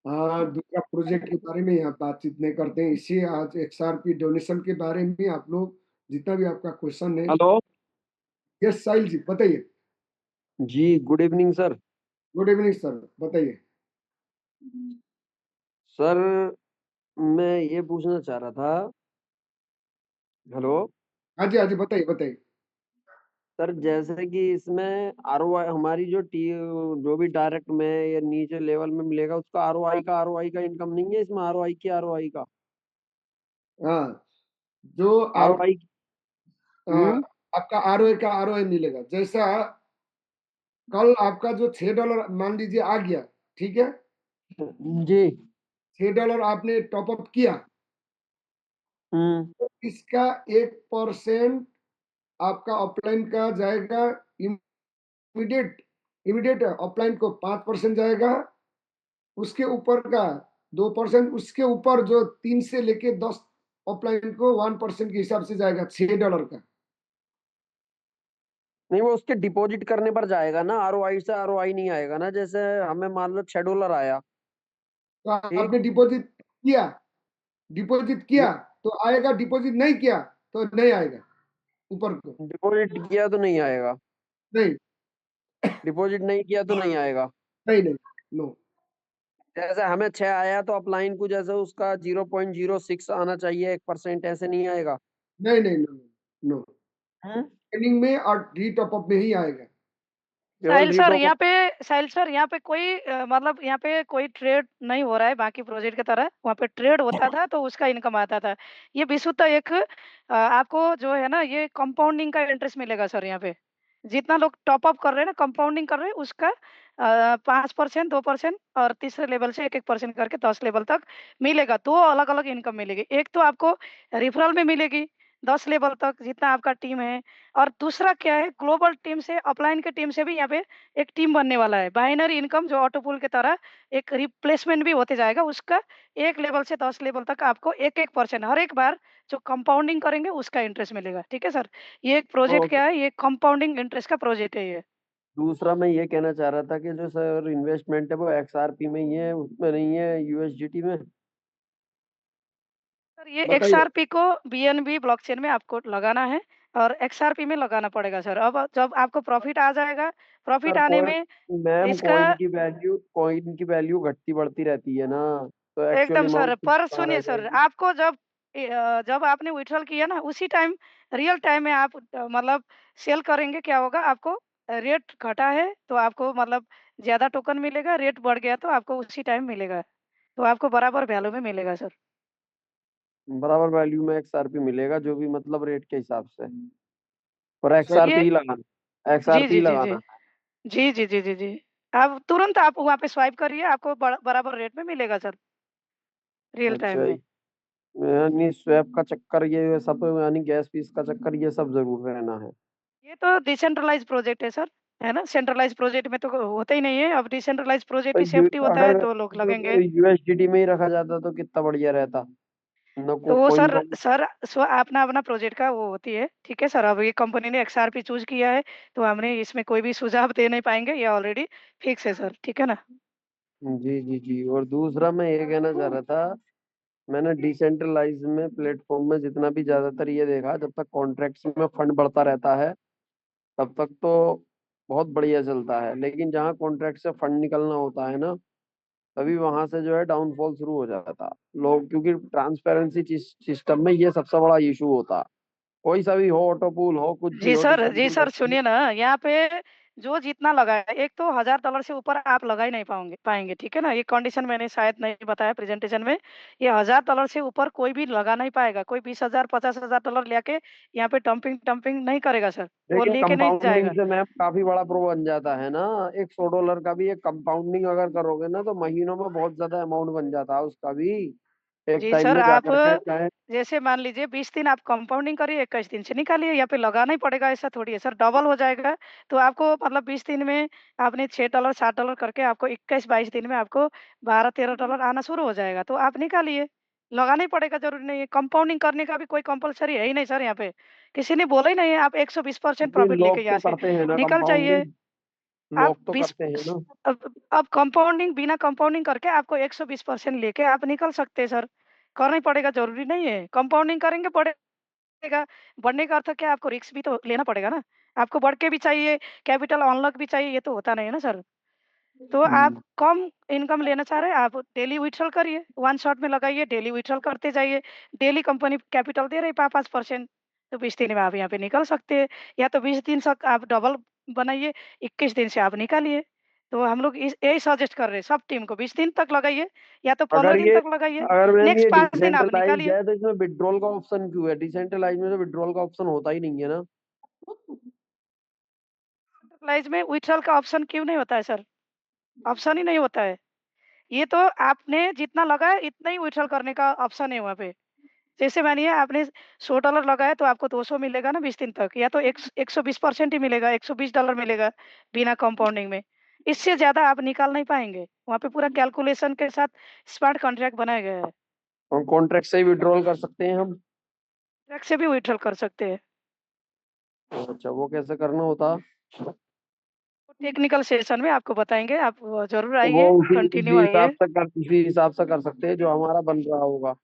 दूसरा प्रोजेक्ट के बारे में यहाँ बातचीत नहीं करते हैं, इसी आज XRP डोनेशन के बारे में आप लोग जितना भी आपका क्वेश्चन है। हेलो यस साहिल जी बताइए। जी, good evening sir. Good evening sir, बताइए। सर मैं ये पूछना चाह रहा था। हेलो हाँ जी बताइए बताइए। सर, जैसे कि इसमें आरओआई हमारी जो भी डायरेक्ट में या नीचे लेवल में मिलेगा, उसका आरओआई का इनकम नहीं है इसमें, आरओआई का हाँ, जो आप आरओआई। आ, हम्म। आपका आरओआई मिलेगा। जैसा कल आपका जो $6 मान लीजिए आ गया, ठीक है। जी। $6 आपने टॉप अप किया, हम्म। तो इसका 1% आपका ऑफलाइन का जाएगा। इमीडिएट इमीडिएट ऑफलाइन को 5% जाएगा। उसके ऊपर का 2%, उसके ऊपर जो 3 से लेके 10 ऑफलाइन को 1% के हिसाब से जाएगा $6 का। नहीं, वो उसके डिपॉजिट करने पर जाएगा ना, आरओआई से आरओआई नहीं आएगा ना। जैसे हमें मान लो $6 आया। तो ठीक। आपने डिपॉजिट किया तो आएगा, डिपॉजिट नहीं किया तो नहीं आएगा ऊपर को। डिपॉजिट किया तो नहीं आएगा। नहीं डिपॉजिट नहीं किया तो नहीं आएगा। नहीं नहीं, नो। जैसे हमें 6 आया तो अपलाइन को जैसे उसका 0.06 आना चाहिए, 1% ऐसे नहीं आएगा। नहीं नहीं, नो नो। हम्म। ट्रेनिंग में और री टॉप अप में ही आएगा। केवल रीटॉप। साहिल सर यहाँ पे कोई मतलब यहाँ पे कोई ट्रेड नहीं हो रहा है बाकी प्रोजेक्ट की तरह। वहाँ पे ट्रेड होता था तो उसका इनकम आता था। ये विशुद्ध एक आपको जो है ना, ये कंपाउंडिंग का इंटरेस्ट मिलेगा सर यहाँ पे। जितना लोग टॉप अप कर रहे हैं ना, कंपाउंडिंग कर रहे हैं, उसका 5%, 2% और तीसरे लेवल से 1-1% करके 10 लेवल तक मिलेगा। दो अलग अलग इनकम मिलेगी। एक तो आपको रिफरल में मिलेगी 10 लेवल तक जितना आपका टीम है, और दूसरा क्या है, ग्लोबल टीम से, अपलाइन के टीम से भी यहाँ पे एक टीम बनने वाला है। बाइनरी इनकम जो ऑटो पूल की तरह एक रिप्लेसमेंट भी होते जाएगा, उसका 1 लेवल से 10 लेवल तक आपको 1-1% हर एक बार जो कंपाउंडिंग करेंगे उसका इंटरेस्ट मिलेगा। ठीक है सर? ये एक प्रोजेक्ट ओके। क्या है, ये कंपाउंडिंग इंटरेस्ट का प्रोजेक्ट है ये। दूसरा मैं ये कहना चाह रहा था कि जो सर इन्वेस्टमेंट है वो एक्सआरपी में ही है, उसमें नहीं है यूएसडीटी में। सर ये बताइए। एक्सआरपी को बीएनबी ब्लॉकचेन में आपको लगाना है, और एक्सआरपी में लगाना पड़ेगा सर। अब जब आपको प्रॉफिट आ जाएगा, प्रॉफिट सर आने कॉइन, में मैम इसका कॉइन की वैल्यू घटती बढ़ती रहती है ना। तो एक्चुअल एकदम सर, अमाउंट पर कहाँ रह सुनिए सर, जाएगी। आपको जब आपने विथड्रॉल किया ना, उसी टाइम रियल टाइम में आप मतलब सेल करेंगे, क्या होगा आपको, रेट घटा है तो आपको मतलब ज़्यादा टोकन मिलेगा, रेट बढ़ गया तो आपको उसी टाइम मिलेगा। तो आपको बराबर वैल्यू में मिलेगा सर। बराबर वैल्यू में एक्सआरपी मिलेगा, जो भी मतलब रेट के हिसाब से। और सर ये एक्सआरपी लगाना, जी, एक्सआरपी जी, जी, जी। लगाना। जी, जी, जी, जी, जी। आप तुरंत आप वहाँ पे स्वाइप करिए, आपको बराबर रेट में मिलेगा सर, रियल टाइम अच्छा में। जी। यानी स्वैप का चक्कर ये सब, यानी गैस फीस का चक्कर ये सब जरूर रहना है। ये तो डिसेंट्रलाइज प्रोजेक्ट है सर, है ना? सेंट्रलाइज प्रोजेक्ट में तो होता ही नहीं है। अब डिसेंट्रलाइज प्रोजेक्ट तो ही सेफ्टी होता है अगर तो लोग लगेंगे। यूएसडीटी में ही रखा जाता तो कितना बढ़िया रहता। न तो वो कोई सर कहीं। सर स्व अपना अपना प्रोजेक्ट का वो होती है, ठीक है सर। अब ये कंपनी ने एक्सआरपी चूज किया है, तो हमने इसमें कोई भी सुझाव दे नहीं पाएंगे, ये ऑलरेडी फिक्स है सर, ठीक है ना? जी जी जी। और दूसरा मैं ये कहना चाह रहा था, मैंने डिसेंट्रलाइज में प्लेटफॉर्म में जितना भी ज्यादातर ये देखा, जब तक कॉन्ट्रैक्ट्स में फंड बढ़ता रहता है तब तक तो बहुत बढ़िया चलता है, लेकिन जहाँ कॉन्ट्रैक्ट से फंड निकलना होता है ना, तभी वहां से जो है डाउनफॉल शुरू हो जाता। लोग क्योंकि ट्रांसपेरेंसी सिस्टम में ये सबसे बड़ा इशू होता। कोई सा भी हो, ऑटो पूल हो, कुछ भी हो, जी सर डिसेंट्रलाइज। सुनिए ना, यहाँ पे जो जितना लगा है, एक तो $1000 से ऊपर आप लगा ही नहीं पाएंगे, ठीक है ना? ये कंडीशन मैंने शायद नहीं बताया प्रेजेंटेशन में। ये $1000 से ऊपर कोई भी लगा नहीं पाएगा। कोई 20,000 $50,000 लेके यहाँ पे डंपिंग डंपिंग नहीं करेगा सर, वो लेकिन लेके नहीं कंपाउंडिंग जाएगा। से मैम काफी बड़ा प्रो बन जाता है ना। एक $100 का भी एक कंपाउंडिंग अगर करोगे ना, तो महीनों में बहुत ज्यादा अमाउंट बन जाता है उसका भी, एक जी टाइम सर, में जा आप करके चाहे। जैसे मान लीजिए 20 दिन आप कंपाउंडिंग करिए, 21 दिन से निकालिए, यहाँ पे लगाना ही पड़ेगा, ऐसा थोड़ी है सर, डबल हो जाएगा। तो आपको मतलब 20 दिन में आपने $6 $7 करके आपको 21-22 दिन में आपको $12-13 आना शुरू हो जाएगा, तो आप निकालिए। लगाना ही पड़ेगा, जरूरी नहीं है। कंपाउंडिंग करने का भी कोई कंपलसरी है ही नहीं सर यहाँ पे। किसी ने बोला ही नहीं है आप 120% जी, प्रॉफिट लेके लोग यहाँ तो से करते हैं ना निकल जाइए। कंपाउंडिंग। आप लोग तो 20 करते हैं ना। अब कंपाउंडिंग, बिना कंपाउंडिंग करके आपको 120% लेके आप निकल सकते हैं सर। करना ही पड़ेगा, जरूरी नहीं है। कंपाउंडिंग करेंगे बढ़ेगा। बढ़ने का अर्थ क्या है? आपको रिस्क भी तो लेना पड़ेगा ना। आपको बढ़ के भी चाहिए, कैपिटल अनलॉक भी चाहिए, ये तो होता नहीं है ना सर। तो आप हम्म। कम इनकम लेना चाह रहे हैं, आप डेली विथड्रॉल करिए, वन शॉट में लगाइए, डेली विथड्रॉल करते जाइए। डेली कंपनी कैपिटल दे रही है 5-5%, तो 20 दिन में आप यहाँ पे निकल सकते हैं। या तो 20 दिन तक आप डबल बनाइए, 21 दिन से आप निकालिए। तो हम लोग यही सजेस्ट कर रहे हैं सब टीम को, 20 दिन तक लगाइए या तो 15 अगर दिन ये तक लगाइए। अगर मैम ये नेक्स्ट 5 दिन आप डिसेंट्रलाइज निकालिए। है, तो इसमें विड्रॉल का ऑप्शन क्यों है? डिसेंट्रलाइज में तो विड्रॉल का ऑप्शन होता ही नहीं है ना। सेंट्रलाइज में विथड्रॉल का ऑप्शन क्यों नहीं होता है सर? ऑप्शन ही नहीं होता है। ये तो आपने जितना लगाया इतना ही विथड्रॉल करने का ऑप्शन है वहाँ पे। जैसे मानिए आपने $100 लगाया तो आपको 200 मिलेगा ना 20 दिन तक, या तो 120% ही मिलेगा, $120 मिलेगा बिना कंपाउंडिंग में। इससे ज़्यादा आप निकाल नहीं पाएँगे। वहाँ पे पूरा कैलकुलेशन के साथ स्मार्ट कॉन्ट्रैक्ट बनाया गया है। और कॉन्ट्रैक्ट से ही विड्रॉल कर सकते हैं हम? ट्रैक से भी विथड्रॉल कर सकते हैं। अच्छा, वो कैसे करना होता? टेक्निकल सेशन में आपको बताएँगे, आप ज़रूर तो वो आइए, उसी कंटिन्यू उसी हिसाब आइए। से कर उसी हिसाब से कर सकते हैं जो हमारा बन रहा होगा।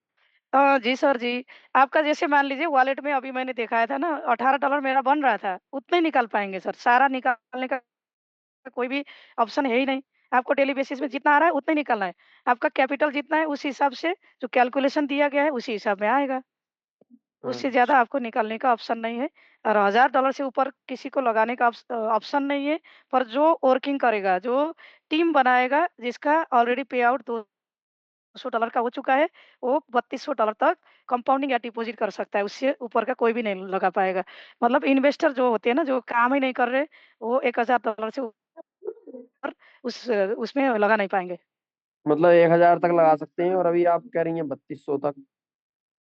जी सर, जी। आपका जैसे मान लीजिए वॉलेट में अभी मैंने दिखाया था ना, $18 मेरा बन रहा था, उतना ही निकाल पाएँगे सर। सारा निकालने का कोई भी ऑप्शन है ही नहीं। आपको डेली बेसिस में जितना आ रहा है उतना ही निकालना है। आपका कैपिटल जितना है उस हिसाब से जो कैलकुलेशन दिया गया है उसी हिसाब में आएगा। उससे अच्छा। ज़्यादा आपको निकालने का ऑप्शन नहीं है, और $1000 से ऊपर किसी को लगाने का ऑप्शन नहीं है। पर जो वर्किंग करेगा, जो टीम बनाएगा, जिसका ऑलरेडी पे आउट $200 का हो चुका है, वो $3200 तक कंपाउंडिंग या डिपॉज़िट कर सकता है। उससे ऊपर का कोई भी नहीं लगा पाएगा। मतलब इन्वेस्टर जो होते हैं ना, जो काम ही नहीं कर रहे, वो $1000 से ऊपर उसमें लगा नहीं पाएँगे। मतलब 1000 तक लगा सकते हैं, और अभी आप कह रही हैं 3200 तक।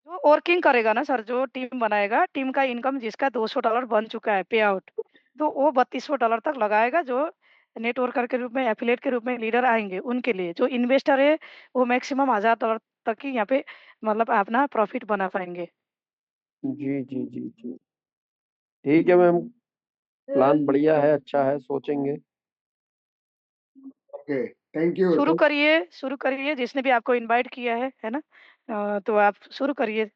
जो वर्किंग करेगा ना सर, जो टीम बनाएगा, टीम का इनकम जिसका $200 बन चुका है पे आउट, तो वो $3200 तक लगाएगा। जो नेटवर्कर के रूप में, एफिलिएट के रूप में लीडर आएँगे, उनके लिए। जो इन्वेस्टर है, वो मैक्सिमम $1000 तक ही यहाँ पे मतलब अपना प्रॉफ़िट बना पाएँगे। जी जी जी जी। ठीक है मैम, प्लान बढ़िया है, अच्छा है, सोचेंगे। Okay, thank you. शुरू करिए, जिसने भी आपको इनवाइट किया है ना? तो आप शुरू करिए।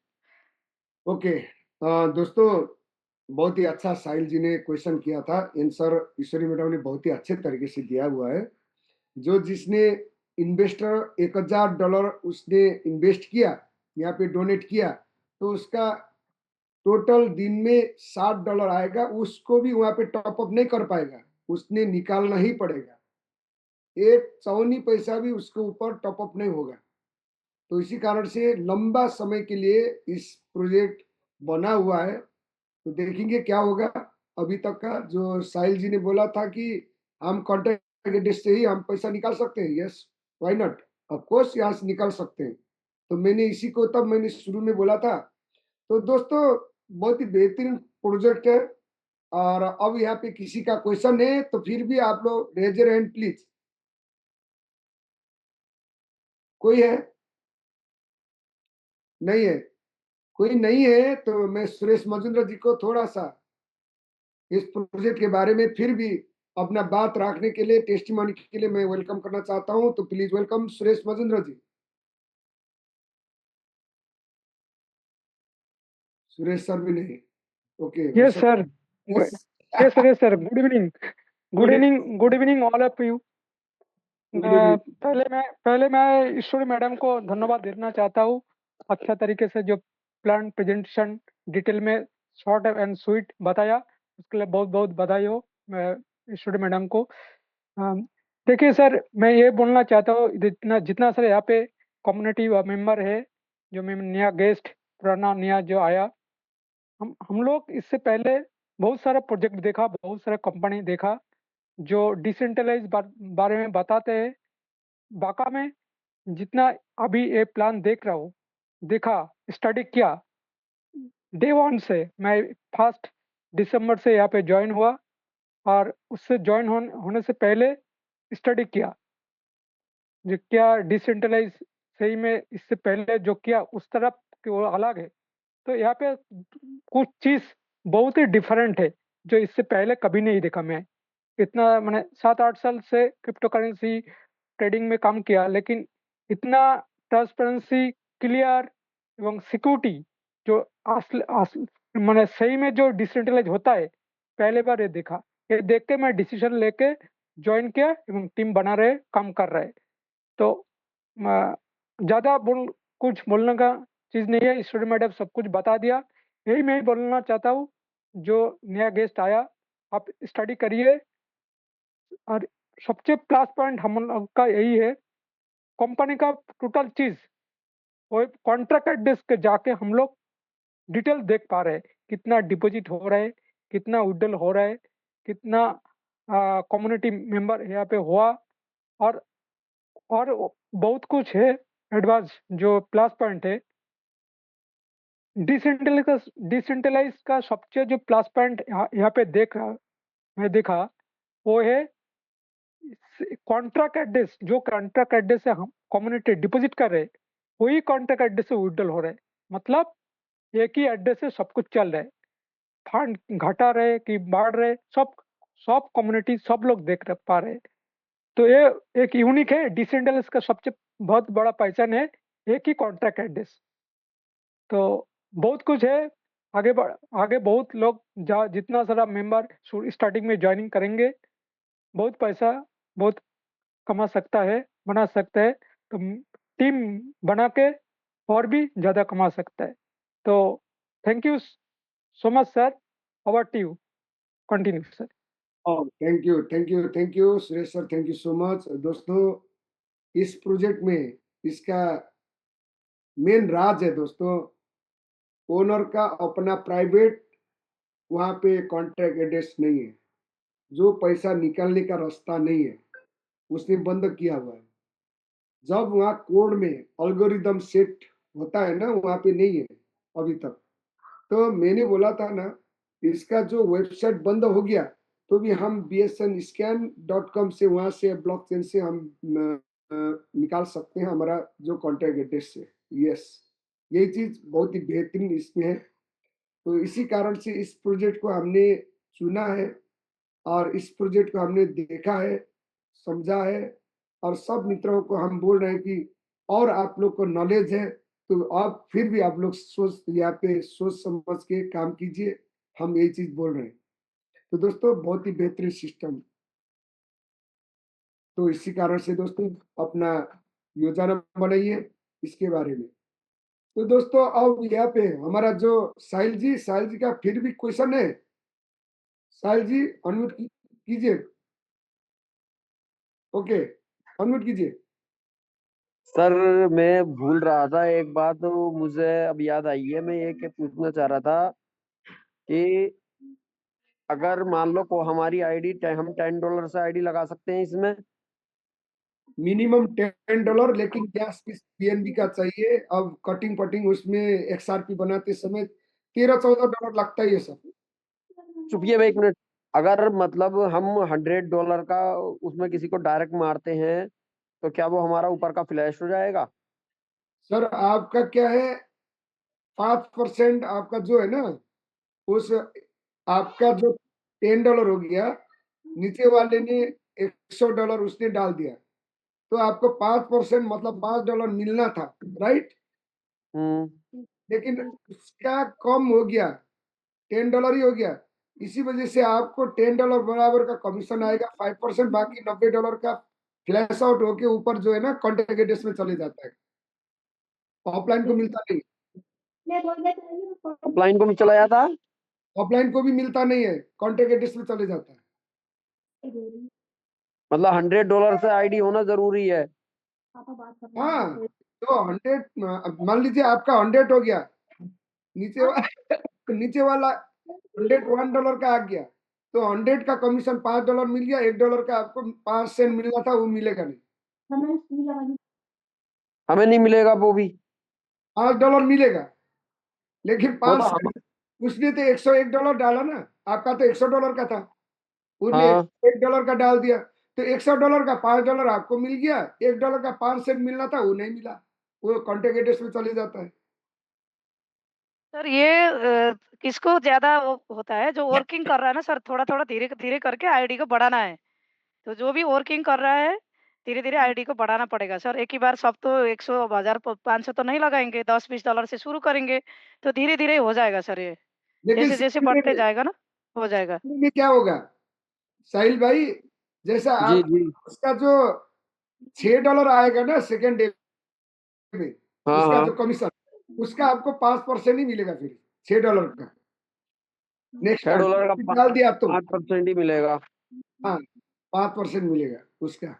ओके, दोस्तों, बहुत ही अच्छा साहिल जी ने क्वेश्चन किया था। आंसर ईश्वरी मैडम ने बहुत ही अच्छे तरीके से दिया हुआ है। जो जिसने इन्वेस्टर $1000 उसने इन्वेस्ट किया, यहाँ पे डोनेट किया, तो उसका टोटल दिन में $60 आएगा। उसको भी वहां पे टॉप अप नहीं कर पाएगा, उसने निकालना ही पड़ेगा। एक चौनी पैसा भी उसके ऊपर टॉप अप नहीं होगा। तो इसी कारण से लंबा समय के लिए इस प्रोजेक्ट बना हुआ है। तो देखेंगे क्या होगा। अभी तक का जो साहिल जी ने बोला था कि हम कॉन्ट्रैक्ट से ही हम पैसा निकाल सकते हैं, yes, why not, of course यहाँ से निकाल सकते हैं। तो मैंने इसी को तब मैंने शुरू में बोला था। तो दोस्तों बहुत ही बेहतरीन प्रोजेक्ट है। और अब यहाँ पे किसी का क्वेश्चन है तो फिर भी आप लोग रेज योर हैंड प्लीज। कोई है? नहीं है? कोई नहीं है तो मैं सुरेश मजुंद्र जी को थोड़ा सा इस प्रोजेक्ट के बारे में फिर भी अपना बात रखने के लिए, टेस्टिमोनी के लिए मैं वेलकम करना चाहता हूं। तो please welcome Suresh Majumdar ji. Suresh sir भी नहीं? ओके, हो Yes, सकता sir. है। Yes, sir. Yes, sir. Good evening. Good good evening. Good evening, all of you. Evening. पहले मैं ईश्वरी मैडम को धन्यवाद देना चाहता हूँ। अच्छा तरीके से जो प्लान प्रेजेंटेशन डिटेल में शॉर्ट एंड स्वीट बताया, उसके लिए बहुत बहुत बधाई हो मैं ईश्वरी मैडम को। अम, देखिए सर, मैं ये बोलना चाहता हूँ, जितना जितना सर यहाँ पे कम्युनिटी मेंबर है, जो मैं नया गेस्ट, पुराना नया जो आया, हम लोग इससे पहले बहुत सारा प्रोजेक्ट देखा, बहुत सारा कंपनी देखा जो डिसेंट्रलाइज बारे में बताते हैं। बाका में जितना अभी ये प्लान देख रहा हूँ, देखा, स्टडी किया, डे वन से मैं 1 दिसंबर से यहाँ पे ज्वाइन हुआ, और उससे ज्वाइन होने से पहले स्टडी किया जो क्या डिसेंट्रलाइज सही में इससे पहले जो किया उस तरफ की वो अलग है। तो यहाँ पे कुछ चीज बहुत ही डिफरेंट है जो इससे पहले कभी नहीं देखा मैं। इतना मैंने 7-8 साल से क्रिप्टो करेंसी ट्रेडिंग में काम किया, लेकिन इतना ट्रांसपेरेंसी, क्लियर एवं सिक्योरिटी जो मैंने सही में जो डिसेंट्रलाइज होता है, पहले बार ये देखा। ये देख के मैं डिसीजन लेके ज्वाइन किया एवं टीम बना रहे, काम कर रहे। तो ज़्यादा कुछ बोलने का चीज़ नहीं है, ईश्वरी मैडम सब कुछ बता दिया। यही मैं बोलना चाहता हूँ, जो नया गेस्ट आया, आप स्टडी करिए। और सबसे प्लस पॉइंट हम लोग का यही है, कंपनी का टोटल चीज़ वो कॉन्ट्रैक्ट एड्रेस के जाके हम लोग डिटेल देख पा रहे हैं, कितना डिपॉजिट हो रहा है, कितना विड्रॉल हो रहा है, कितना कम्युनिटी मेंबर यहाँ पे हुआ, और और बहुत कुछ है एडवांस जो प्लस पॉइंट है। डिसेंट्रलाइज का सबसे जो प्लस पॉइंट यहाँ पे मैं देखा, वो है कॉन्ट्रैक्ट एड्रेस। जो कॉन्ट्रैक्ट एड्रेस से हम कम्युनिटी डिपॉजिट कर रहे हैं, वही कॉन्ट्रैक्ट एड्रेस से विड्रॉल हो रहा है। मतलब एक ही एड्रेस से सब कुछ चल रहा है, फंड घटा रहे कि बढ़ रहे, सब सब कम्युनिटी सब लोग पा रहे हैं। तो ये एक यूनिक है, डिसेंट्रलाइज का सबसे बहुत बड़ा पहचान है, एक ही कॉन्ट्रैक्ट एड्रेस। तो बहुत कुछ है, आगे बहुत लोग जितना सारा मेंबर स्टार्टिंग में ज्वाइनिंग करेंगे, बहुत पैसा बहुत कमा सकता है, बना सकता है। तो टीम बना के और भी ज़्यादा कमा सकता है। तो thank you so much sir, over to you, continue sir. Thank you, thank you, thank you Suresh sir, thank you so much. दोस्तों इस प्रोजेक्ट में इसका मेन राज है दोस्तों, ओनर का अपना प्राइवेट वहां पे कॉन्ट्रैक्ट एड्रेस नहीं है, जो पैसा निकालने का रास्ता नहीं है, उसने बंद किया हुआ है। जब वहाँ कोड में अल्गोरिदम सेट होता है ना, वहां पे नहीं है अभी तक। तो मैंने बोला था ना, इसका जो वेबसाइट बंद हो गया तो भी हम bsnscan.com से, वहां से ब्लॉकचेन से हम निकाल सकते हैं हमारा जो कॉन्टैक्ट एड्रेस से। यस, यही चीज बहुत ही बेहतरीन इसमें है। तो इसी कारण से इस प्रोजेक्ट को हमने चुना है, और इस प्रोजेक्ट को हमने देखा है, समझा है, और सब मित्रों को हम बोल रहे हैं कि और आप लोग को नॉलेज है तो आप फिर भी आप लोग सोच, यहाँ पे सोच समझ के काम कीजिए, हम यही चीज बोल रहे हैं। तो दोस्तों बहुत ही बेहतरीन सिस्टम। तो इसी कारण से दोस्तों अपना योजना बनाइए इसके बारे में। तो दोस्तों अब यहाँ पे हमारा जो साहिल जी का फिर भी क्वेश्चन है। साहिल जी अनम्यूट कीजिए। ओके, अनम्यूट कीजिए। सर मैं भूल रहा था एक बात, तो मुझे अब याद आई है। मैं ये क्या पूछना चाह रहा था कि अगर मान लो को हमारी आईडी, हम $10 से आईडी लगा सकते हैं इसमें? मिनिमम $10, लेकिन गैस पीस पीएनबी का चाहिए। अब कटिंग पटिंग उसमें एक्सआरपी बनाते समय $13-14 लगता ही है सब। चुपिए भाई एक मिनट। अगर मतलब हम $100 का उसमें किसी को डायरेक्ट मारते हैं तो क्या वो हमारा ऊपर का फ्लैश हो जाएगा? सर आपका क्या है, 5% आपका जो है ना, उस आपका जो $10 हो गया, नीचे वाले ने $100 उसने डाल दिया, तो आपको 5% मतलब $5 मिलना था, राइट? लेकिन उसका कम हो गया, $10 ही हो गया। इसी वजह से आपको $10 बराबर का कमीशन आएगा, 5%, बाकी $90 का फ्लैश आउट होके ऊपर जो है ना कॉन्टेगेटेस में चले जाता है, ऑफलाइन को मिलता नहीं। अपलाइन को भी चला जाता? ऑफलाइन को भी मिलता नहीं है, कॉन्टेगेटेस में चले जाता है। मतलब $100 से आईडी होना जरूरी है? हाँ, तो 100 मान लीजिए आपका 100 हो गया, नीचे वाला $101 का आ गया, तो 100 का कमीशन $5 मिल गया, $1 का आपको 5 सेंट मिलना था, वो मिलेगा नहीं। हमें नहीं मिलेगा वो भी? $5 मिलेगा, लेकिन वो 5 तो हम। सेंट उसने तो $101 डाला ना, आपका तो $100 का था, उसने हाँ, $1 का डाल दिया, तो $100 का $5 आपको मिल गया, $1 का 5 सेंट मिलना था, वो नहीं मिला, वो कॉन्टेगेटेस में चले जाता है। सर ये किसको ज़्यादा वो होता है, जो वर्किंग कर रहा है ना सर, थोड़ा-थोड़ा धीरे-धीरे करके आईडी को बढ़ाना है। तो जो भी वर्किंग कर रहा है, धीरे-धीरे आईडी को बढ़ाना पड़ेगा सर। एक ही बार सब तो 100, 1000, 500 तो नहीं लगाएँगे, $10-20 से शुरू करेंगे, तो धीरे-धीरे हो जाएगा सर ये। लेकिन जैसे-जैसे बढ़ते जाएगा ना, हो जाएगा। में क्या होगा साहिल भाई, जैसा जी आप जी। उसका जो $6 आएगा ना सेकेंड डे में, हाँ उसका हाँ। जो कमीशन, उसका आपको 5% ही मिलेगा, फिर $6 का नेक्स्ट छह टाइम डॉलर का डाल दिया तो। 5% ही मिलेगा? हाँ, 5% मिलेगा उसका।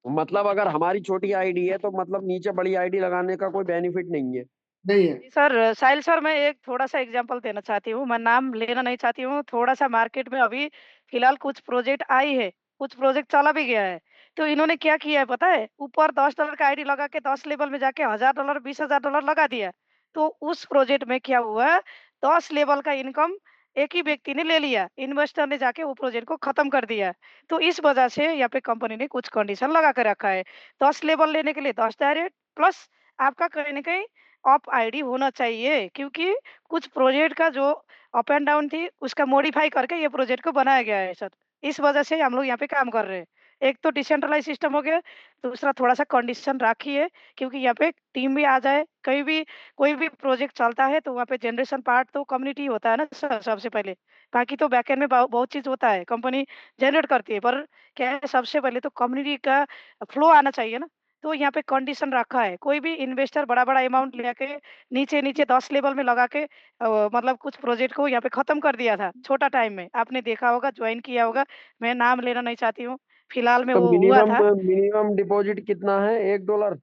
मतलब अगर हमारी छोटी आईडी है तो मतलब नीचे बड़ी आईडी लगाने का कोई बेनिफिट नहीं है? नहीं है। जी सर, साहिल सर, मैं एक थोड़ा-सा एग्ज़ाम्पल देना चाहती हूँ, मैं नाम लेना नहीं चाहती हूँ। थोड़ा-सा मार्केट में अभी फ़िलहाल कुछ प्रोजेक्ट आई है, कुछ प्रोजेक्ट चला भी गया है। तो इन्होंने क्या किया है पता है? ऊपर $10 का आईडी लगा के 10 लेवल में जाके $1000, $20,000 लगा दिया। तो उस प्रोजेक्ट में क्या हुआ, 10 लेवल का इनकम एक ही व्यक्ति ने ले लिया, इन्वेस्टर ने जाके वो प्रोजेक्ट को खत्म कर दिया। तो इस वजह से यहाँ पे कंपनी ने कुछ कंडीशन लगा के रखा है। 10 लेवल लेने के लिए 10 डायरेक्ट प्लस आपका कहीं न कहीं ऑफ आईडी होना चाहिए, क्योंकि कुछ प्रोजेक्ट का जो अप एंड डाउन थी उसका मॉडिफाई करके ये प्रोजेक्ट को बनाया गया है सर। इस वजह से हम लोग यहाँ पे काम कर रहे हैं। एक तो डिसेंट्रलाइज सिस्टम हो गया, दूसरा थोड़ा-सा कंडीशन राखिए, क्योंकि यहाँ पे टीम भी आ जाए, कहीं भी कोई भी प्रोजेक्ट चलता है तो वहाँ पे जनरेशन पार्ट तो कम्युनिटी होता है ना सर सबसे पहले। बाकी तो बैकएंड में बहुत चीज़ होता है, कंपनी जनरेट करती है, पर क्या है सबसे पहले तो कम्युनिटी का फ्लो आना चाहिए ना। तो यहाँ पे कंडीशन रखा है, कोई भी इन्वेस्टर बड़ा-बड़ा अमाउंट लेके नीचे-नीचे 10 लेवल में लगा के मतलब कुछ प्रोजेक्ट को यहाँ पे खत्म कर दिया था, छोटा टाइम में। आपने देखा होगा, जॉइन किया होगा, मैं नाम लेना नहीं चाहती हूँ। फिलहाल में तो वो हुआ मिनिमम था। मिनिमम डिपॉजिट कितना है? $1?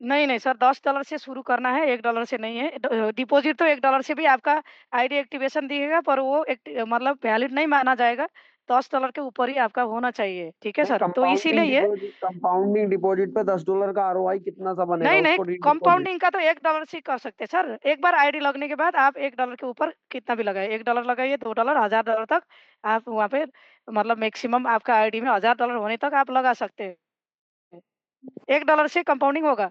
नहीं सर, $10 से शुरू करना है, $1 से नहीं है। डिपॉज़िट तो $1 से भी आपका आईडी एक्टिवेशन दिखेगा, पर वो मतलब वैलिड नहीं माना जाएगा। $10 के ऊपर ही आपका होना चाहिए, ठीक है नहीं, सर? तो इसीलिए ये कंपाउंडिंग डिपॉजिट पे $10 का आरओआई कितना सा बनेगा नहीं, उसको डिपॉजिट? कंपाउंडिंग का तो $1 से ही कर सकते हैं सर। एक बार आईडी लगने के बाद आप $1 के ऊपर कितना भी लगाइए, $1 लगाइए, $2, $1000 तक आप वहाँ पे मतलब मैक्सिमम आपका आईडी में $1000 होने तक आप लगा सकते हैं। $1 से कंपाउंडिंग होगा।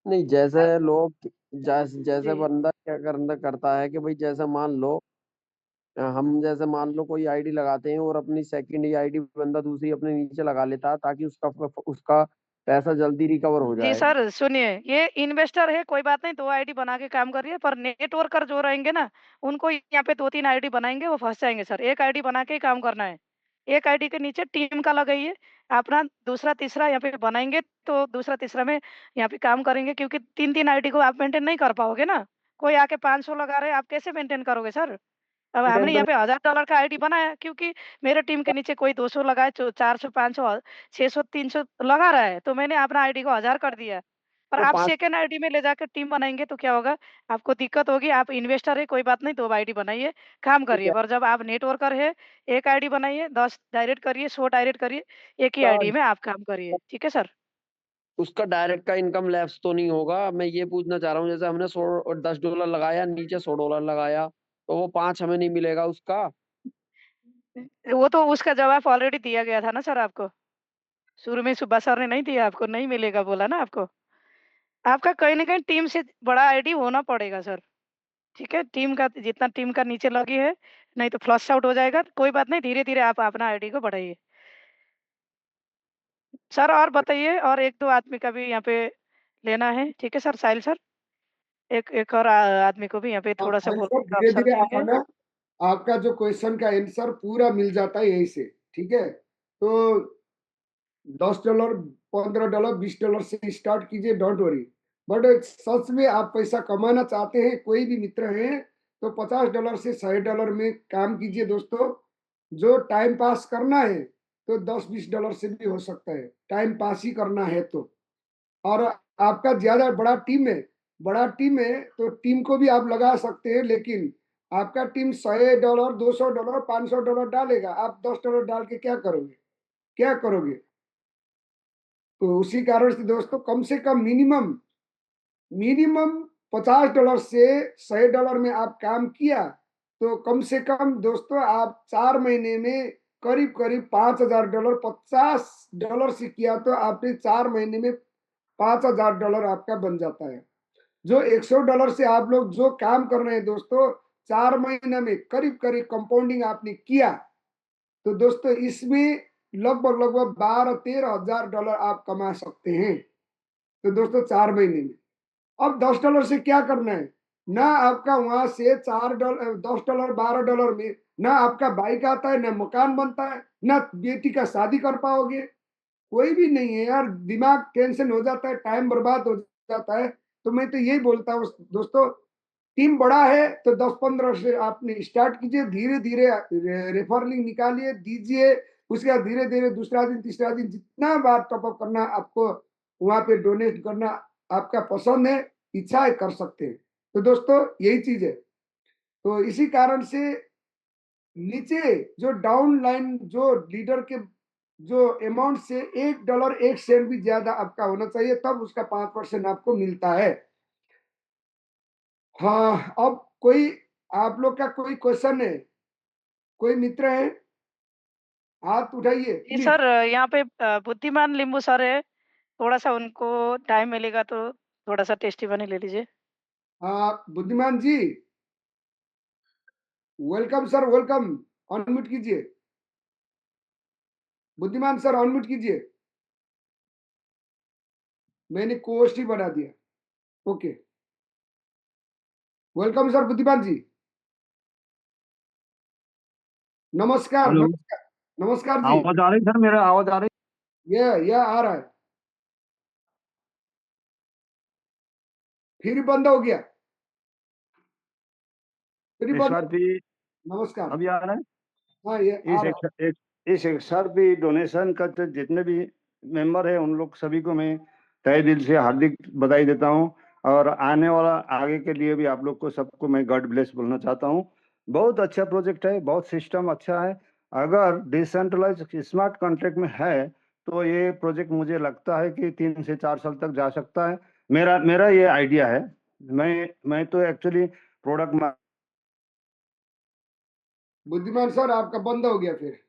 नहीं, जैसे लोग जैसे जैसे जी। बंदा क्या करता है कि भाई जैसे मान लो हम जैसे मान लो कोई आईडी लगाते हैं और अपनी सेकंड आईडी बंदा दूसरी अपने नीचे लगा लेता है ताकि उसका उसका पैसा जल्दी रिकवर हो जी जाए। सर, सुनिए, ये इन्वेस्टर है, कोई बात नहीं, 2 आईडी बना के काम कर रही है, पर नेटवर्कर जो रहेंगे ना, उनको यहाँ पे 2-3 आईडी बनाएँगे, वो फँस जाएँगे सर। 1 आईडी बना के ही काम करना है। 1 आईडी के नीचे टीम का लगाइए, अपना दूसरा, तीसरा यहाँ पे बनाएँगे, तो दूसरा, तीसरा में यहाँ पे काम करेंगे, क्योंकि 3-3 आईडी को आप मेंटेन नहीं कर पाओगे ना। कोई आके 500 लगा रहा है, आप कैसे मेंटेन करोगे सर? अब हमने मेंटेन तो यहाँ पे $1000 का आईडी बनाया, क्योंकि मेरे टीम के नीचे कोई 200 लगाए, 400, 500, 600, 300 लगा रहा है, तो मैंने अपना आईडी को 1000 कर दिया। पर तो आप 5 सेकंड आईडी में ले जाकर टीम बनाएंगे तो क्या होगा, आपको दिक्कत होगी। आप इन्वेस्टर है, कोई बात नहीं, 2 आईडी बनाइए, काम ठीक करिए। है। पर जब आप नेटवर्कर है, 1 आईडी बनाइए, 10 डायरेक्ट करिए, 100 डायरेक्ट करिए, एक ही आईडी उसका में आप काम करिए। ठीक है सर? उसका डायरेक्ट का इनकम लैप्स तो नहीं होगा? मैं ये पूछना चाह रहा हूँ, जैसे हमने 100 और $10 लगाया, नीचे $100 लगाया, तो वो 5 हमें नहीं मिलेगा उसका? वो तो उसका जवाब ऑलरेडी दिया गया था ना सर आपको। शुरू में सुब्बा सर ने नहीं दिया आपको, नहीं मिलेगा बोला ना आपको। आपका कहीं न कहीं टीम से बड़ा आईडी होना पड़ेगा सर। ठीक है? टीम का जितना टीम का नीचे लगी है, नहीं तो फ्लश आउट हो जाएगा। कोई बात नहीं, धीरे-धीरे आप अपना आईडी को बढ़ाइए। सर और बताइए, और 1-2 आदमी का भी यहाँ पे लेना है। ठीक है सर, साहिल सर? एक एक और आदमी को भी यहाँ पे हाँ, थोड़ा-सा साहिल सर बोलने का धीरे अवसर धीरे आप देंगे। आना, आपका जो क्वेश्चन का आंसर पूरा मिल जाता है यहीं से। ठीक है, तो $10, $15, $20 से स्टार्ट कीजिए, डोंट वरी। बट सच में आप पैसा कमाना चाहते हैं, कोई भी मित्र हैं, तो $50 से $100 में काम कीजिए दोस्तों। जो टाइम पास करना है तो $10-20 से भी हो सकता है, टाइम पास ही करना है तो। और आपका ज्यादा बड़ा टीम है, तो टीम को भी आप लगा सकते हैं, लेकिन आपका टीम $100, $200, $500 डालेगा, आप $10 डाल के क्या करोगे, क्या करोगे? तो उसी कारण से दोस्तों, कम से कम मिनिमम $50 से $100 में आप काम किया, तो कम से कम दोस्तों आप 4 महीने में करीब करीब $5000, $50 से किया तो आपने 4 महीने में $5000 आपका बन जाता है। जो $100 से आप लोग जो काम कर रहे हैं दोस्तों, 4 महीने में करीब करीब कंपाउंडिंग आपने किया, तो दोस्तों इसमें लगभग 12-13 हजार $13 आप कमा सकते हैं। तो दोस्तों 4 महीने में अब $10 से क्या करना है? ना आपका वहां से $4 $10 $12 में ना आपका बाइक आता है, ना मकान बनता है, ना बेटी का शादी कर पाओगे, कोई भी नहीं है यार। दिमाग टेंशन हो जाता है, टाइम बर्बाद हो जाता है। तो मैं तो यही बोलता हूँ दोस्तों, टीम बड़ा है तो 10-15 से आपने स्टार्ट कीजिए, धीरे धीरे रेफरलिंग निकालिए, दीजिए। उसके बाद धीरे धीरे दूसरा दिन तीसरा दिन जितना बार टॉपअप करना आपको, वहां पे डोनेट करना आपका पसंद है, इच्छा है, कर सकते हैं। तो दोस्तों यही चीज है। तो इसी कारण से नीचे जो डाउन लाइन, जो लीडर के जो अमाउंट से $1 भी ज्यादा आपका होना चाहिए, तब उसका 5% आपको मिलता है। हाँ, अब कोई आप लोग का कोई क्वेश्चन है, कोई मित्र है, हाथ उठाइए जी प्लीज। सर, यहाँ पे बुद्धिमान लिंबू सर है, थोड़ा-सा उनको टाइम मिलेगा तो थोड़ा-सा टेस्टिमनी ले लीजिए। हाँ बुद्धिमान जी, वेलकम सर, वेलकम। अनम्यूट कीजिए, बुद्धिमान सर अनम्यूट कीजिए। मैंने कोस्ट ही बढ़ा दिया। ओके, वेलकम सर बुद्धिमान जी। नमस्कार हेलो। नमस्कार। नमस्कार जी। आवाज आ रही सर? मेरा आवाज आ रही? ये आ रहा है, फिर बंद हो गया, फिर बंद। XRP नमस्कार। अभी आ रहा है? हाँ ये आ इस रहा है। इस XRP डोनेशन का तो जितने भी मेंबर है उन लोग सभी को मैं तहे दिल से हार्दिक बधाई देता हूं, और आने वाला आगे के लिए भी आप लोग को सबको मैं गॉड ब्लेस बोलना चाहता हूं। बहुत अच्छा प्रोजेक्ट है, बहुत सिस्टम अच्छा है। अगर डिसेंट्रलाइज स्मार्ट कॉन्ट्रैक्ट में है तो ये प्रोजेक्ट मुझे लगता है कि 3 से 4 साल तक जा सकता है। मेरा मेरा ये आइडिया है। मैं तो एक्चुअली प्रोडक्ट बुद्धिमान सर आपका बंद हो गया, फिर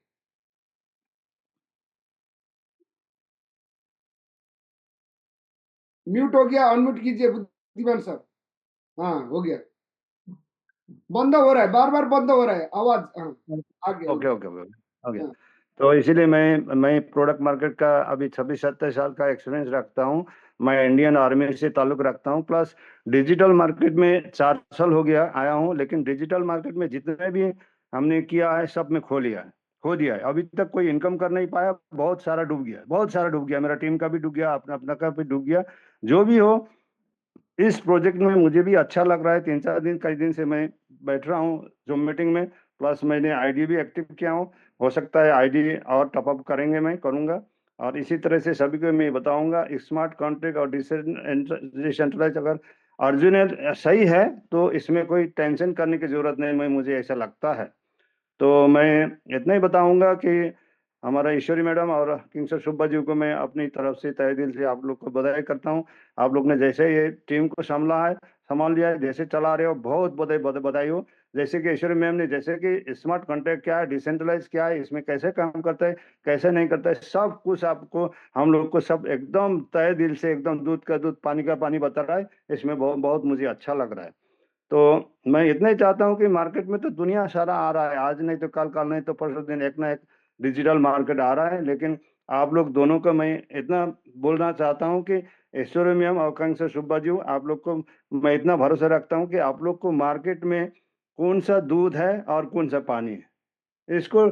म्यूट हो गया, अनम्यूट कीजिए बुद्धिमान सर। हाँ हो गया, बंद हो रहा है, बार बार बंद हो रहा है आवाज। हाँ आ गया, हो ओके गया। Okay okay okay. हाँ, तो इसीलिए मैं प्रोडक्ट मार्केट का अभी 26-27 साल का एक्सपीरियंस रखता हूँ। मैं इंडियन आर्मी से ताल्लुक रखता हूँ, प्लस डिजिटल मार्केट में 4 साल हो गया आया हूँ। लेकिन डिजिटल मार्केट में जितने भी हमने किया है सब में खो दिया है। अभी तक कोई इनकम कर नहीं पाया, बहुत सारा डूब गया, बहुत सारा डूब गया। मेरा टीम का भी डूब गया, अपना अपना का भी डूब गया। जो भी हो, इस प्रोजेक्ट में मुझे भी अच्छा लग रहा है। 3-4 दिन कई दिन से मैं बैठ रहा हूँ जूम मीटिंग में, प्लस मैंने आईडी भी एक्टिव किया हूँ। हो सकता है आईडी और टॉपअप करेंगे, मैं करूँगा। और इसी तरह से सभी को मैं बताऊंगा स्मार्ट कॉन्ट्रैक्ट और डिसेंट्रलाइज अगर ओरिजिनल सही है तो इसमें कोई टेंशन करने की जरूरत नहीं, मुझे ऐसा लगता है। तो मैं इतना ही बताऊंगा कि हमारा ईश्वरी मैडम और किंगसर सुब्बा जी को मैं अपनी तरफ से तहे दिल से आप लोग को बधाई करता हूँ। आप लोग ने जैसे ये टीम को संभाल लिया है, जैसे चला रहे हो, बहुत बधाई हो। जैसे कि ईश्वरी मैम ने जैसे कि स्मार्ट कॉन्ट्रैक्ट क्या है, डिसेंट्रलाइज क्या है, इसमें कैसे काम करता है, कैसे नहीं करता है, सब कुछ आपको हम लोग को सब एकदम तहे दिल से एकदम दूध का दूध पानी का पानी बता रहा है। इसमें बहुत बहुत मुझे अच्छा लग रहा है। तो मैं इतना ही चाहता हूँ कि मार्केट में तो दुनिया सारा आ रहा है, आज नहीं तो कल नहीं तो परसों दिन एक ना एक डिजिटल मार्केट आ रहा है। लेकिन आप लोग दोनों को मैं इतना बोलना चाहता हूँ कि ऐश्वर्य मैम और किंगसर सुब्बा जी, आप लोग को मैं इतना भरोसा रखता हूँ कि आप लोग को मार्केट में कौन सा दूध है और कौन सा पानी है, इसको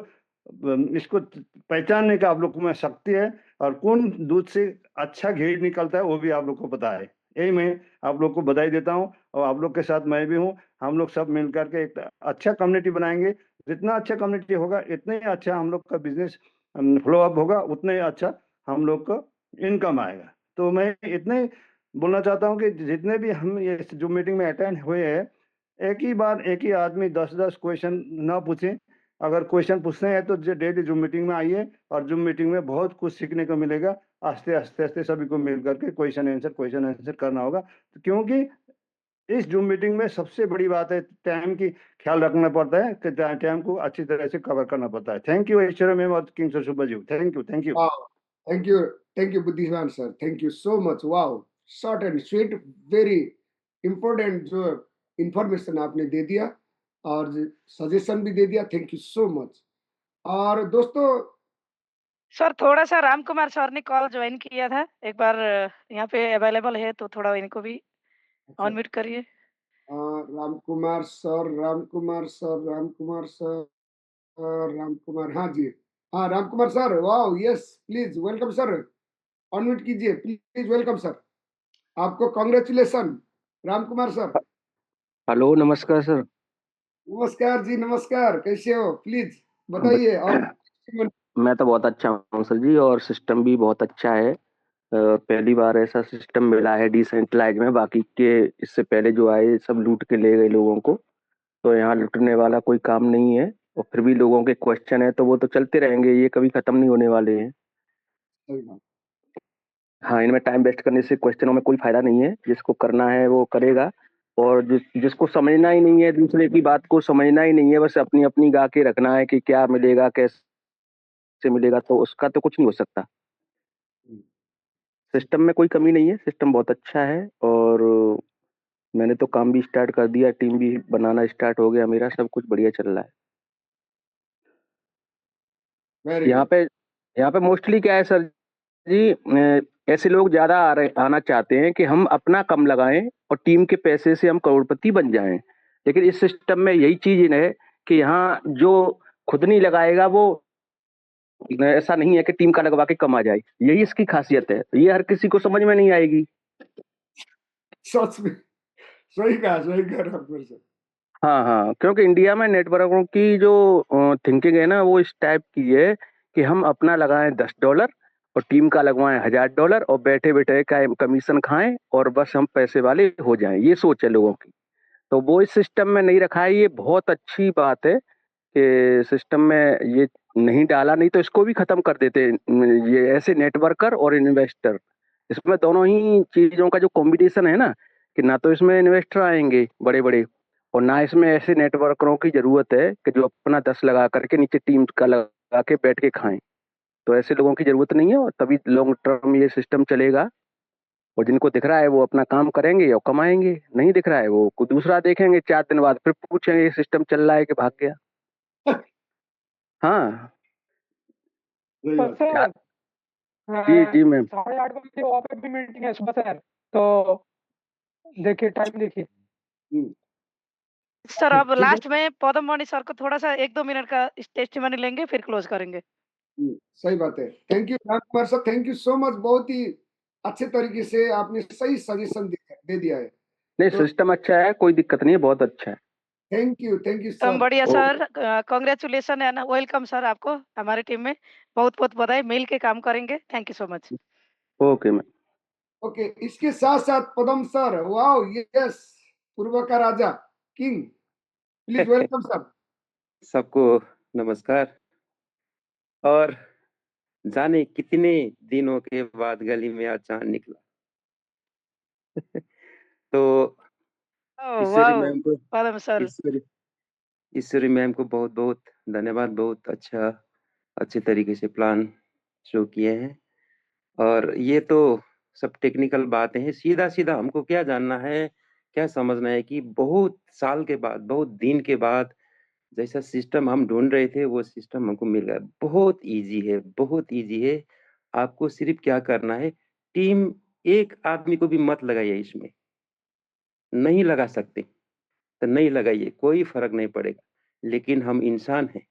इसको पहचानने का आप लोग को मैं शक्ति है। और कौन दूध से अच्छा घी निकलता है वो भी आप लोग को पता है। यही मैं आप लोग को बधाई देता हूँ और आप लोग के साथ मैं भी हूँ। हम लोग सब मिलकर के एक अच्छा कम्युनिटी बनाएंगे। जितना अच्छा कम्युनिटी होगा इतना ही अच्छा हम लोग का बिजनेस फ्लो अप होगा, उतना ही अच्छा हम लोग को इनकम आएगा। तो मैं इतना ही बोलना चाहता हूँ कि जितने भी हम ये जो मीटिंग में अटेंड हुए हैं, एक ही बार एक ही आदमी 10-10 क्वेश्चन ना पूछें। अगर क्वेश्चन पूछने हैं तो डेली जूम मीटिंग में आइए और जूम मीटिंग में बहुत कुछ सीखने को मिलेगा। आस्ते आस्ते आस्ते सभी को मिल करके क्वेश्चन आंसर करना होगा, क्योंकि इस जूम मीटिंग में सबसे बड़ी बात है टाइम की ख्याल रखना पड़ता है कि टाइम को अच्छी तरह से कवर करना पड़ता है। थैंक यू ऐश्वर्या मैम और किंगसर Subba ji, thank you thank you. Thank you, Buddhiman sir, thank you so much. Wow, short and sweet, very important जो इंफॉर्मेशन आपने दे दिया और सजेशन भी दे दिया। Thank you so much. और दोस्तों, सर थोड़ा सा राम कुमार सर ने कॉल ज्वाइन किया था, एक बार यहाँ पे अवेलेबल है तो थोड़ा इनको भी ऑन म्यूट करिए। राम कुमार सर, राम कुमार, हाँ जी, हाँ Ram Kumar sir, wow, yes please welcome sir, unmute कीजिए प्लीज, वेलकम सर, आपको congratulation Ram Kumar sir. Hello, नमस्कार सर। नमस्कार जी, नमस्कार, कैसे हो, प्लीज बताइए। और मैं तो बहुत अच्छा हूँ सर जी, और सिस्टम भी बहुत अच्छा है। पहली बार ऐसा सिस्टम मिला है डिसेंट्रलाइज में, बाकी के इससे पहले जो आए सब लूट के ले गए लोगों को। तो यहाँ लूटने वाला कोई काम नहीं है, और फिर भी लोगों के क्वेश्चन है तो वो तो चलते रहेंगे, ये कभी खत्म नहीं होने वाले हैं। हाँ, इनमें टाइम वेस्ट करने से क्वेश्चनों में कोई फायदा नहीं है। जिसको करना है वो करेगा, और जिसको समझना ही नहीं है, दूसरे की बात को समझना ही नहीं है, बस अपनी अपनी गा के रखना है कि क्या मिलेगा कैसे मिलेगा, तो उसका तो कुछ नहीं हो सकता। सिस्टम में कोई कमी नहीं है, सिस्टम बहुत अच्छा है। और मैंने तो काम भी स्टार्ट कर दिया, टीम भी बनाना स्टार्ट हो गया, मेरा सब कुछ बढ़िया चल रहा है। यहाँ पे मोस्टली क्या है सर जी, ऐसे लोग ज्यादा आना चाहते हैं कि हम अपना कम लगाएं और टीम के पैसे से हम करोड़पति बन जाएं। लेकिन इस सिस्टम में यही चीज है कि यहाँ जो खुद नहीं लगाएगा वो ऐसा नहीं है कि टीम का लगवा के कम आ जाए, यही इसकी खासियत है। ये हर किसी को समझ में नहीं आएगी। सच में सही कहा राम कुमार सर। हाँ, क्योंकि इंडिया में नेटवर्कों की जो थिंकिंग है ना, वो इस टाइप की है कि हम अपना लगाएं $10 और टीम का लगवाएं $1000 और बैठे बैठे का कमीशन खाएं और बस हम पैसे वाले हो जाएं, ये सोच है लोगों की। तो वो इस सिस्टम में नहीं रखा है। ये बहुत अच्छी बात है कि सिस्टम में ये नहीं डाला, नहीं तो इसको भी खत्म कर देते ये ऐसे नेटवर्कर और इन्वेस्टर। इसमें दोनों ही चीजों का जो कॉम्बिनेशन है ना, कि ना तो इसमें इन्वेस्टर आएंगे बड़े बड़े, और ना इसमें ऐसे नेटवर्करों की जरूरत है कि जो अपना 10 लगा करके नीचे टीम का लगा के बैठ के खाएं। तो ऐसे लोगों की जरूरत नहीं है, और तभी लॉन्ग टर्म ये सिस्टम चलेगा। और जिनको दिख रहा है वो अपना काम करेंगे और कमाएंगे, नहीं दिख रहा है वो कोई दूसरा देखेंगे, 4 दिन बाद फिर पूछेंगे ये सिस्टम चल रहा है कि भाग गया। हाँ तो सर जी मैम। 8:30 बजे ऑफिस की मीटिंग है सुबह सर, तो देखिए टाइम देखिए। सर अब लास्ट में पौदम मणि सर को थोड़ा सा 1-2 मिनट का टेस्टिमनी लेंगे, फिर क्लोज करेंगे। सही बात है। Thank you Ram Kumar sir, thank you so much, बहुत ही अच्छे तरीके से आपने सही सजेशन दे दिया है। नहीं, तो सिस्टम अच्छा है, कोई दिक्कत नहीं है, बहुत अच्छा है। थैंक यू एकदम सर। बढ़िया ओ, sir, congratulation and welcome sir आपको हमारी टीम में। बहुत-बहुत बधाई, मिल के काम करेंगे। Thank you so much. Okay ma'am. Okay, इसके साथ साथ पदम सर, वाओ यस, पूर्व का राजा किंग, प्लीज वेलकम सर। सबको नमस्कार। और जाने कितने दिनों के बाद गली में आज चांद निकला। तो ओह ईश्वरी वाओ! मैम को पदम सर। ईश्वरी ईश्वरी मैम को बहुत बहुत धन्यवाद। बहुत अच्छे तरीके से प्लान शो किए हैं। और ये तो सब टेक्निकल बातें हैं। सीधा सीधा हमको क्या जानना है, क्या समझना है कि बहुत साल के बाद, बहुत दिन के बाद जैसा सिस्टम हम ढूंढ रहे थे वो सिस्टम हमको मिल गया। बहुत इजी है, बहुत इजी है। आपको सिर्फ क्या करना है, टीम एक आदमी को भी मत लगाइए इसमें। नहीं लगा सकते तो नहीं लगाइए, कोई फर्क नहीं पड़ेगा। लेकिन हम इंसान हैं,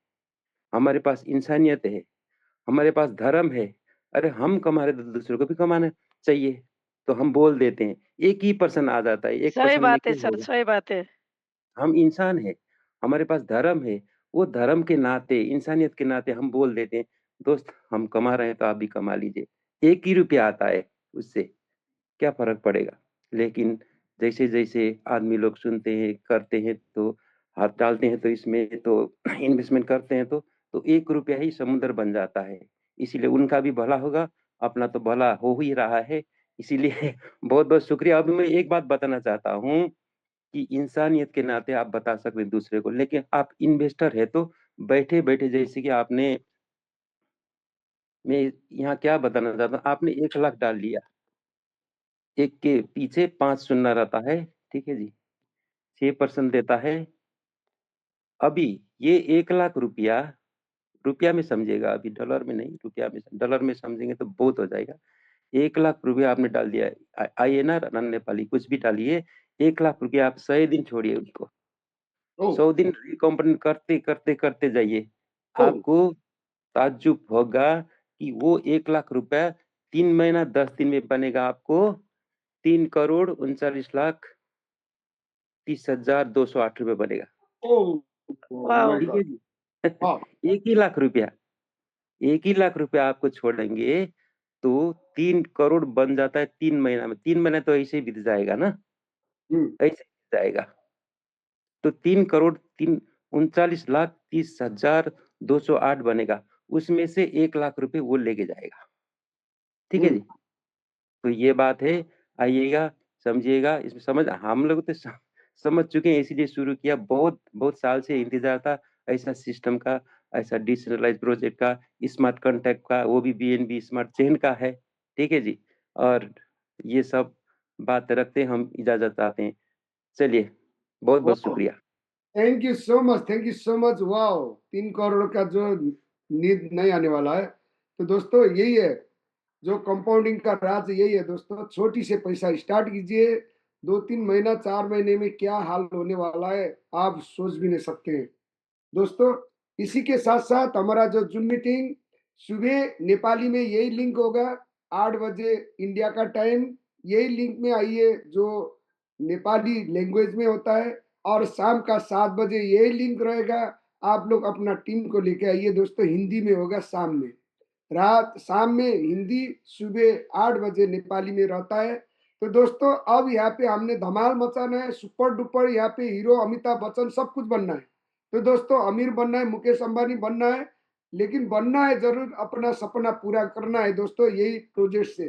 हमारे पास इंसानियत है, हमारे पास धर्म है। अरे हम कमा रहे तो दूसरों को भी कमाना चाहिए। तो हम बोल देते हैं, एक ही पर्सन आ जाता है, एक सही पर्सन में बात है क्या सर, होगा। सही बात है। हम इंसान हैं, हमारे पास धर्म है। वो धर्म के नाते, इंसानियत के नाते हम बोल देते हैं, दोस्त हम कमा रहे हैं तो आप भी कमा लीजिए। एक ही रुपया आता है, उससे क्या फर्क पड़ेगा। लेकिन जैसे जैसे आदमी लोग सुनते हैं, करते हैं, तो हाथ डालते हैं, तो इसमें तो इन्वेस्टमेंट करते हैं, तो एक रुपया ही समुद्र बन जाता है। इसीलिए उनका भी भला होगा, अपना तो भला हो ही रहा है। इसीलिए बहुत बहुत शुक्रिया। अब मैं एक बात बताना चाहता हूँ कि इंसानियत के नाते आप बता सकते हैं दूसरे को, लेकिन आप इन्वेस्टर है तो बैठे बैठे, जैसे कि आपने, मैं यहाँ क्या बताना चाहता हूँ, आपने 1 लाख डाल लिया, एक के पीछे 5 शून्य रहता है, ठीक है जी, 6% देता है। अभी ये 1 लाख रुपया, रुपया में समझिएगा, अभी डॉलर में नहीं, रुपया में, डॉलर में समझेंगे तो बहुत हो जाएगा। 1 लाख रुपया आपने डाल दिया, INR रन नेपाली कुछ भी डालिए। 1 लाख रुपया आप 100 दिन छोड़िए उसको, ओ 100 दिन रिकम्पोनेंट करते करते करते जाइए। ओ आपको ताज्जुब होगा कि वो 1 लाख रुपया 3 महीना 10 दिन में बनेगा आपको 3,39,30,208 रुपये बनेगा। Oh my wow! ठीक है गॉड, जी। वाह, एक ही लाख रुपया, एक ही लाख रुपया आपको छोड़ेंगे तो 3 करोड़ बन जाता है 3 महीना में। 3 महीना तो ऐसे ही बीत जाएगा ना, ऐसे ही बीत जाएगा। तो 3,39,30,208 बनेगा। उसमें से 1 लाख रुपए वो लेके जाएगा। ठीक है जी। तो ये बात है, आइएगा, समझिएगा, इसमें समझ, हम लोग तो समझ चुके हैं, इसीलिए शुरू किया। बहुत बहुत साल से इंतजार था ऐसा सिस्टम का, ऐसा डिसेंट्रलाइज प्रोजेक्ट का, स्मार्ट कॉन्ट्रैक्ट का, वो भी BNB स्मार्ट चेन का है। ठीक है जी। और ये सब बात रखते हम इजाजत चाहते हैं। चलिए, बहुत बहुत वाह, शुक्रिया। Thank you so much, thank you so much. Wow, 3 crore का जो नींद नहीं आने वाला है। तो दोस्तों यही है जो कंपाउंडिंग का राज, यही है दोस्तों। छोटी से पैसा स्टार्ट कीजिए, 2-3 महीना 4 महीने में क्या हाल होने वाला है आप सोच भी नहीं सकते हैं दोस्तों। इसी के साथ साथ हमारा जो जूम मीटिंग सुबह नेपाली में यही लिंक होगा, 8 बजे इंडिया का टाइम। यही लिंक में आइए जो नेपाली लैंग्वेज में होता है, और शाम का 7 बजे यही लिंक रहेगा। आप लोग अपना टीम को लेके आइए दोस्तों, हिंदी में होगा शाम में, रात शाम में हिंदी, सुबह 8 बजे नेपाली में रहता है। तो दोस्तों अब यहाँ पे हमने धमाल मचाना है, सुपर डुपर, यहाँ पे हीरो अमिताभ बच्चन सब कुछ बनना है। तो दोस्तों अमीर बनना है, मुकेश अंबानी बनना है, लेकिन बनना है जरूर, अपना सपना पूरा करना है दोस्तों, यही प्रोजेक्ट से।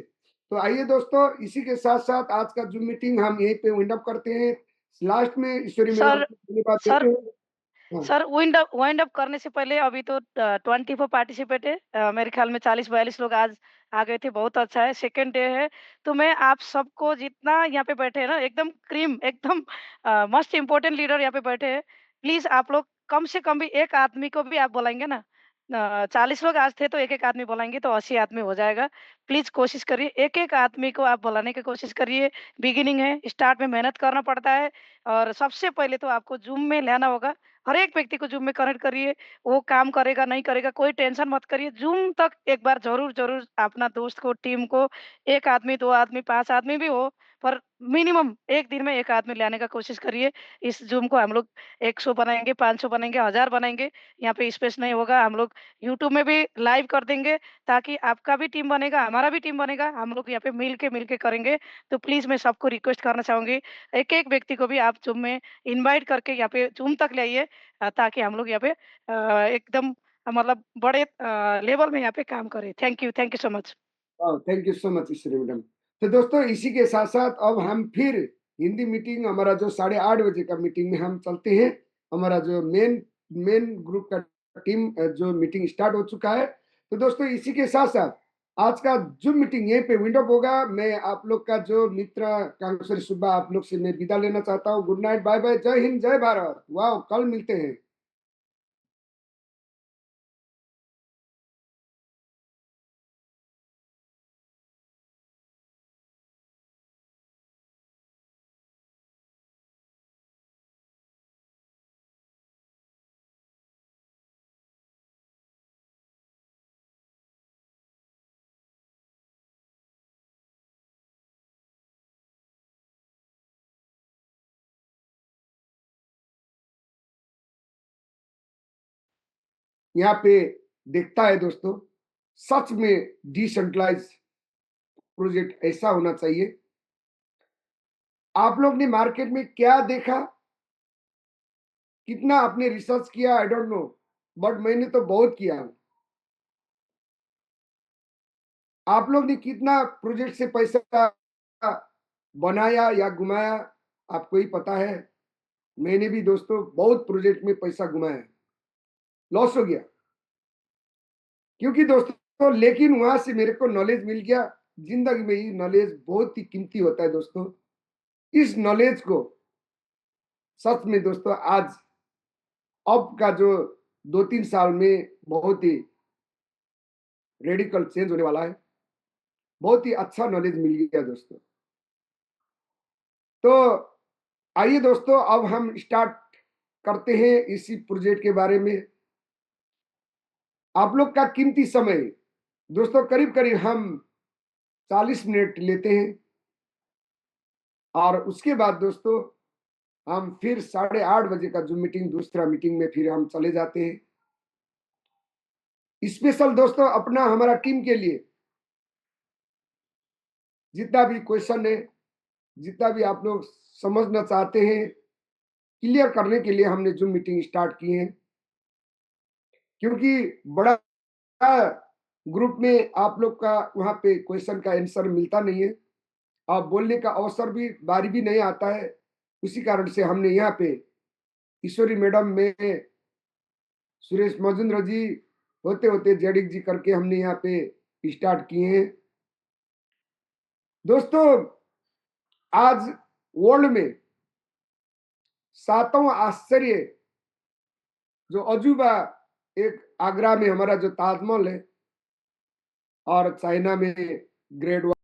तो आइए दोस्तों, इसी के साथ साथ आज का जूम मीटिंग हम यहीं पे वाइंड अप करते हैं। लास्ट में ईश्वरी मैडम सर को धन्यवाद सर देते हैं। हाँ, सर वाइंड अप करने से पहले अभी तो 24 पार्टिसिपेट है। मेरे ख्याल में 40-42 लोग आज आ गए थे, बहुत अच्छा है, सेकंड डे है। तो मैं आप सबको जितना यहाँ पे बैठे हैं ना, एकदम क्रीम, एकदम मस्ट इम्पोर्टेंट लीडर यहाँ पे बैठे हैं। प्लीज़ आप लोग कम से कम भी एक आदमी को भी आप बुलाएँगे ना, 40 लोग आज थे तो एक-एक आदमी बुलाएँगे तो 80 आदमी हो जाएगा। प्लीज़ कोशिश करिए, एक-एक आदमी को आप बुलाने की कोशिश करिए। बिगिनिंग है, स्टार्ट में मेहनत करना पड़ता है, और सबसे पहले तो आपको ज़ूम में लाना होगा। हर एक व्यक्ति को ज़ूम में कनेक्ट करिए, वो काम करेगा, नहीं करेगा, कोई टेंशन मत करिए। ज़ूम तक एक बार ज़रूर अपना दोस्त को, टीम को, 1 आदमी, 2 आदमी, 5 आदमी भी हो, पर मिनिमम 1 दिन में 1 आदमी लाने का कोशिश करिए। इस ज़ूम को हम लोग 100 बनाएँगे, 500 बनाएँगे, 1000 बनाएँगे। यहाँ पे स्पेस नहीं होगा, हम लोग यूट्यूब में भी लाइव कर देंगे, ताकि आपका भी टीम बनेगा, हमारा भी टीम बनेगा। हम लोग यहाँ पे मिल के करेंगे। तो प्लीज़ मैं सबको रिक्वेस्ट करना चाहूँगी, एक-एक व्यक्ति को भी आप ज़ूम में इनवाइट करके यहाँ पे ज़ूम तक ले आइए, ताकि हम लोग यहाँ पे एकदम मतलब बड़े लेवल में यहाँ पे काम करें। Thank you so much. Thank you so much Ishwari madam. तो दोस्तों इसी के साथ साथ अब हम फिर हिंदी मीटिंग हमारा जो 8:30 बजे का मीटिंग में हम चलते हैं। हमारा जो मेन ग्रुप का टीम जो मीटिंग स्टार्ट हो चुका है। तो दोस्तों इसी के साथ साथ आज का जो मीटिंग यहीं पे विंडो होगा। मैं आप लोग का जो मित्र कामेश्वरी सुब्बा आप लोग से मैं विदा लेना चाहता हूँ। गुड नाइट, बाय बाय, जय हिंद, जय भारत। वाह, कल मिलते हैं। यहाँ पे देखता है दोस्तों, सच में डिसेंट्रलाइज प्रोजेक्ट ऐसा होना चाहिए। आप लोग ने मार्केट में क्या देखा, कितना आपने रिसर्च किया, आई डोंट नो, बट मैंने तो बहुत किया। आप लोग ने कितना प्रोजेक्ट से पैसा बनाया या घुमाया, आपको ही पता है। मैंने भी दोस्तों बहुत प्रोजेक्ट में पैसा घुमाया, लॉस हो गया, क्योंकि दोस्तों लेकिन वहां से मेरे को नॉलेज मिल गया। जिंदगी में ये नॉलेज बहुत ही कीमती होता है दोस्तों। इस नॉलेज को सच में दोस्तों आज अब का जो 2-3 साल में बहुत ही रेडिकल चेंज होने वाला है। बहुत ही अच्छा नॉलेज मिल गया दोस्तों। तो आइए दोस्तों अब हम स्टार्ट करते हैं इसी प्रोजेक्ट के बारे में। आप लोग का कीमती समय दोस्तों करीब करीब हम 40 मिनट लेते हैं, और उसके बाद दोस्तों हम फिर 8:30 बजे का जो मीटिंग, दूसरा मीटिंग में फिर हम चले जाते हैं। स्पेशल दोस्तों अपना हमारा टीम के लिए जितना भी क्वेश्चन है, जितना भी आप लोग समझना चाहते हैं, क्लियर करने के लिए हमने जो मीटिंग स्टार्ट की है। क्योंकि बड़ा ग्रुप में आप लोग का वहां पे क्वेश्चन का आंसर मिलता नहीं है, और बोलने का अवसर भी बारी भी नहीं आता है। उसी कारण से हमने यहाँ पे ईश्वरी मैडम में, सुरेश मजुंद्र जी होते होते जेडिक जी करके हमने यहाँ पे स्टार्ट किए हैं। दोस्तों आज वर्ल्ड में 7वां आश्चर्य जो अजूबा, एक आगरा में हमारा जो ताजमहल है, और चाइना में ग्रेट